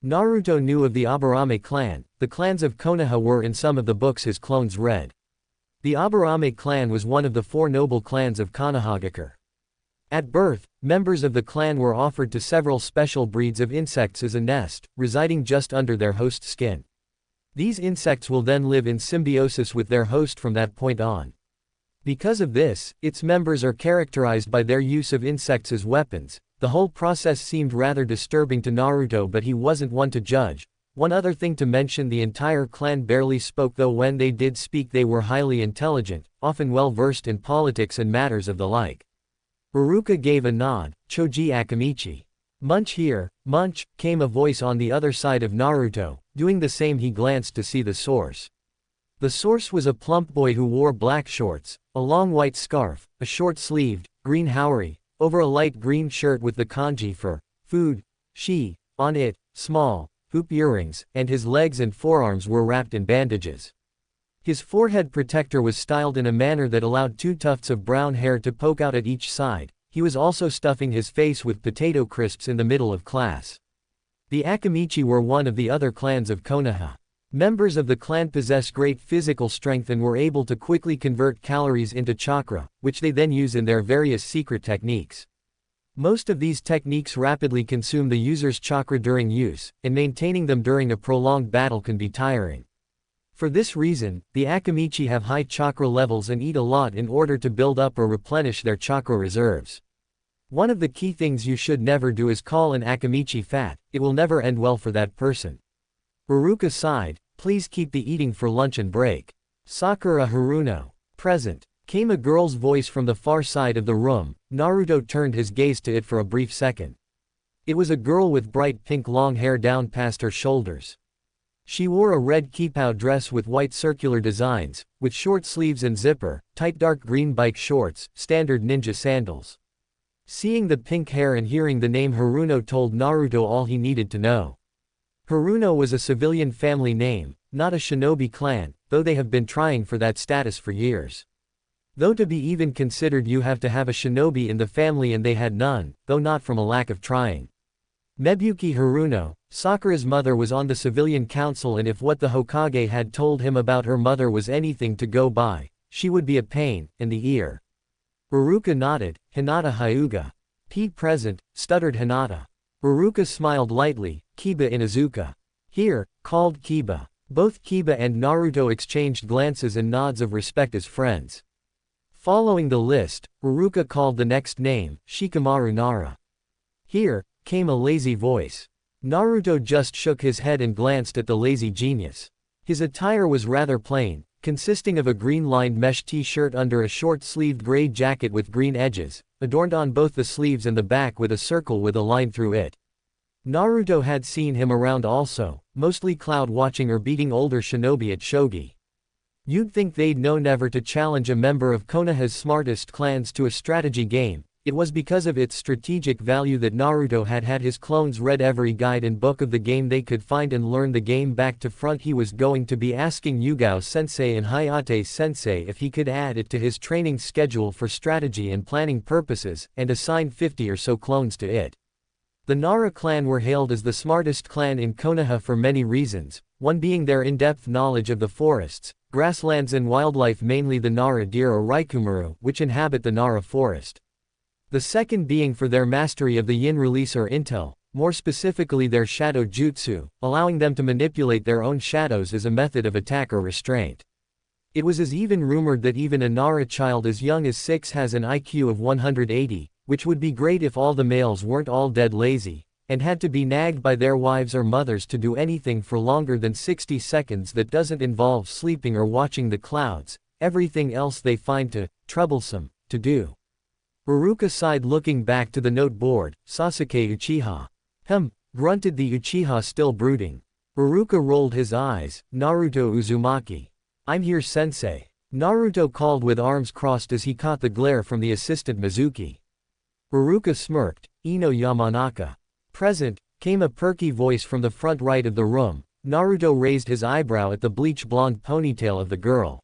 Naruto knew of the Aburame clan. The clans of Konoha were in some of the books his clones read. The Aburame clan was one of the 4 noble clans of Konohagakure. At birth, members of the clan were offered to several special breeds of insects as a nest, residing just under their host's skin. These insects will then live in symbiosis with their host from that point on. Because of this, its members are characterized by their use of insects as weapons. The whole process seemed rather disturbing to Naruto, but he wasn't one to judge. One other thing to mention, the entire clan barely spoke, though when they did speak they were highly intelligent, often well versed in politics and matters of the like. Iruka gave a nod. Choji Akamichi. Munch here, Munch, came a voice on the other side of Naruto. Doing the same, he glanced to see the source. The source was a plump boy who wore black shorts, a long white scarf, a short-sleeved, green haori, over a light green shirt with the kanji for food, shi, on it, small, hoop earrings, and his legs and forearms were wrapped in bandages. His forehead protector was styled in a manner that allowed 2 tufts of brown hair to poke out at each side. He was also stuffing his face with potato crisps in the middle of class. The Akamichi were one of the other clans of Konoha. Members of the clan possess great physical strength and were able to quickly convert calories into chakra, which they then use in their various secret techniques. Most of these techniques rapidly consume the user's chakra during use, and maintaining them during a prolonged battle can be tiring. For this reason, the Akamichi have high chakra levels and eat a lot in order to build up or replenish their chakra reserves. One of the key things you should never do is call an Akamichi fat. It will never end well for that person. Iruka sighed. Please keep the eating for lunch and break. Sakura Haruno. Present. Came a girl's voice from the far side of the room. Naruto turned his gaze to it for a brief second. It was a girl with bright pink long hair down past her shoulders. She wore a red kipao dress with white circular designs, with short sleeves and zipper, tight dark green bike shorts, standard ninja sandals. Seeing the pink hair and hearing the name Haruno told Naruto all he needed to know. Haruno was a civilian family name, not a shinobi clan, though they have been trying for that status for years. Though to be even considered you have to have a shinobi in the family, and they had none, though not from a lack of trying. Mebuki Haruno, Sakura's mother, was on the civilian council, and if what the Hokage had told him about her mother was anything to go by, she would be a pain in the ear. Iruka nodded. Hinata Hyuga. Present, stuttered Hinata. Iruka smiled lightly. Kiba Inuzuka. Here, called Kiba. Both Kiba and Naruto exchanged glances and nods of respect as friends. Following the list, Iruka called the next name, Shikamaru Nara. Here, came a lazy voice. Naruto just shook his head and glanced at the lazy genius. His attire was rather plain, consisting of a green-lined mesh t-shirt under a short-sleeved gray jacket with green edges, adorned on both the sleeves and the back with a circle with a line through it. Naruto had seen him around also, mostly cloud watching or beating older shinobi at shogi. You'd think they'd know never to challenge a member of Konoha's smartest clans to a strategy game. It was because of its strategic value that Naruto had had his clones read every guide and book of the game they could find and learn the game back to front. He was going to be asking Yugao sensei and Hayate sensei if he could add it to his training schedule for strategy and planning purposes, and assign 50 or so clones to it. The Nara clan were hailed as the smartest clan in Konoha for many reasons, one being their in-depth knowledge of the forests, grasslands and wildlife, mainly the Nara deer or Raikumaru, which inhabit the Nara forest. The second being for their mastery of the yin release or intel, more specifically their shadow jutsu, allowing them to manipulate their own shadows as a method of attack or restraint. It was even rumored that even a Nara child as young as 6 has an IQ of 180, which would be great if all the males weren't all dead lazy, and had to be nagged by their wives or mothers to do anything for longer than 60 seconds that doesn't involve sleeping or watching the clouds, everything else they find troublesome to do. Iruka sighed, looking back to the note board. Sasuke Uchiha. Grunted the Uchiha, still brooding. Iruka rolled his eyes. Naruto Uzumaki. I'm here, sensei. Naruto called with arms crossed as he caught the glare from the assistant Mizuki. Iruka smirked. Ino Yamanaka. Present, came a perky voice from the front right of the room. Naruto raised his eyebrow at the bleach blonde ponytail of the girl.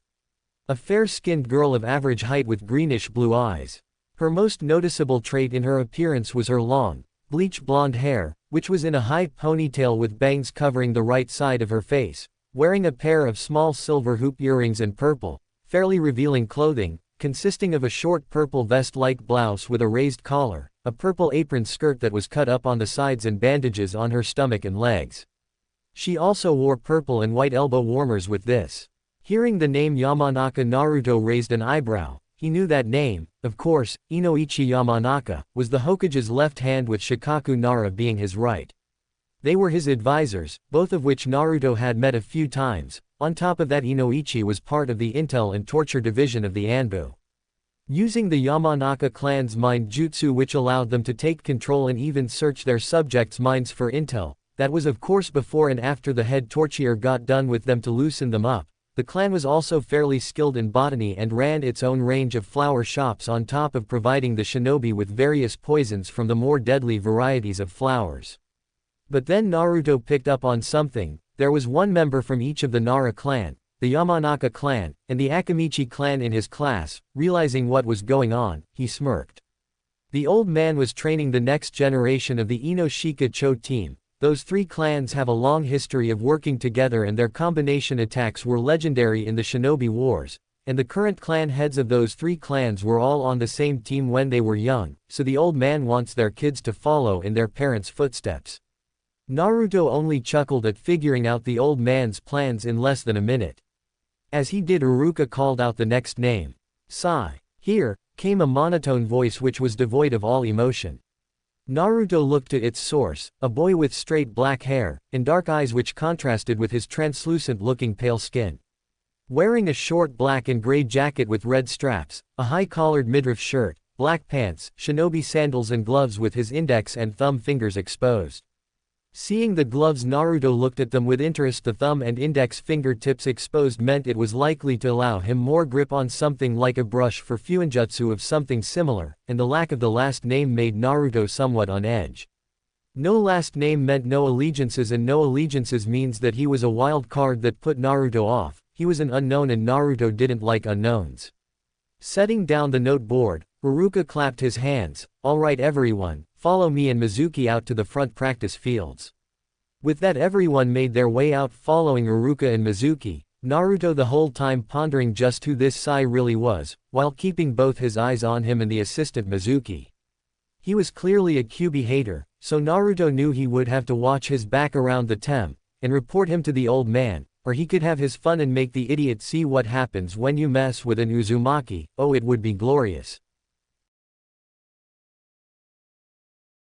A fair-skinned girl of average height with greenish-blue eyes. Her most noticeable trait in her appearance was her long, bleach blonde hair, which was in a high ponytail with bangs covering the right side of her face, wearing a pair of small silver hoop earrings and purple, fairly revealing clothing, consisting of a short purple vest-like blouse with a raised collar, a purple apron skirt that was cut up on the sides, and bandages on her stomach and legs. She also wore purple and white elbow warmers with this. Hearing the name Yamanaka, Naruto raised an eyebrow. He knew that name, of course. Inoichi Yamanaka was the Hokage's left hand, with Shikaku Nara being his right. They were his advisors, both of which Naruto had met a few times. On top of that, Inoichi was part of the Intel and Torture Division of the Anbu. Using the Yamanaka clan's mind jutsu, which allowed them to take control and even search their subjects' minds for intel, that was of course before and after the head torturer got done with them to loosen them up. The clan was also fairly skilled in botany and ran its own range of flower shops, on top of providing the shinobi with various poisons from the more deadly varieties of flowers. But then Naruto picked up on something. There was one member from each of the Nara clan, the Yamanaka clan, and the Akamichi clan in his class. Realizing what was going on, he smirked. The old man was training the next generation of the Inoshika Cho team. Those three clans have a long history of working together, and their combination attacks were legendary in the Shinobi Wars, and the current clan heads of those three clans were all on the same team when they were young, so the old man wants their kids to follow in their parents' footsteps. Naruto only chuckled at figuring out the old man's plans in less than a minute. As he did, Iruka called out the next name. Sai. Here, came a monotone voice which was devoid of all emotion. Naruto looked at its source, a boy with straight black hair, and dark eyes which contrasted with his translucent-looking pale skin. Wearing a short black and gray jacket with red straps, a high-collared midriff shirt, black pants, shinobi sandals and gloves with his index and thumb fingers exposed. Seeing the gloves, Naruto looked at them with interest. The thumb and index fingertips exposed meant it was likely to allow him more grip on something like a brush for fuinjutsu of something similar, and the lack of the last name made Naruto somewhat on edge. No last name meant no allegiances, and no allegiances means that he was a wild card that put Naruto off. He was an unknown, and Naruto didn't like unknowns. Setting down the note board, Iruka clapped his hands. All right everyone, follow me and Mizuki out to the front practice fields. With that, everyone made their way out following Iruka and Mizuki, Naruto the whole time pondering just who this Sai really was, while keeping both his eyes on him and the assistant Mizuki. He was clearly a Kyuubi hater, so Naruto knew he would have to watch his back around the tem, and report him to the old man, or he could have his fun and make the idiot see what happens when you mess with an Uzumaki. Oh, it would be glorious.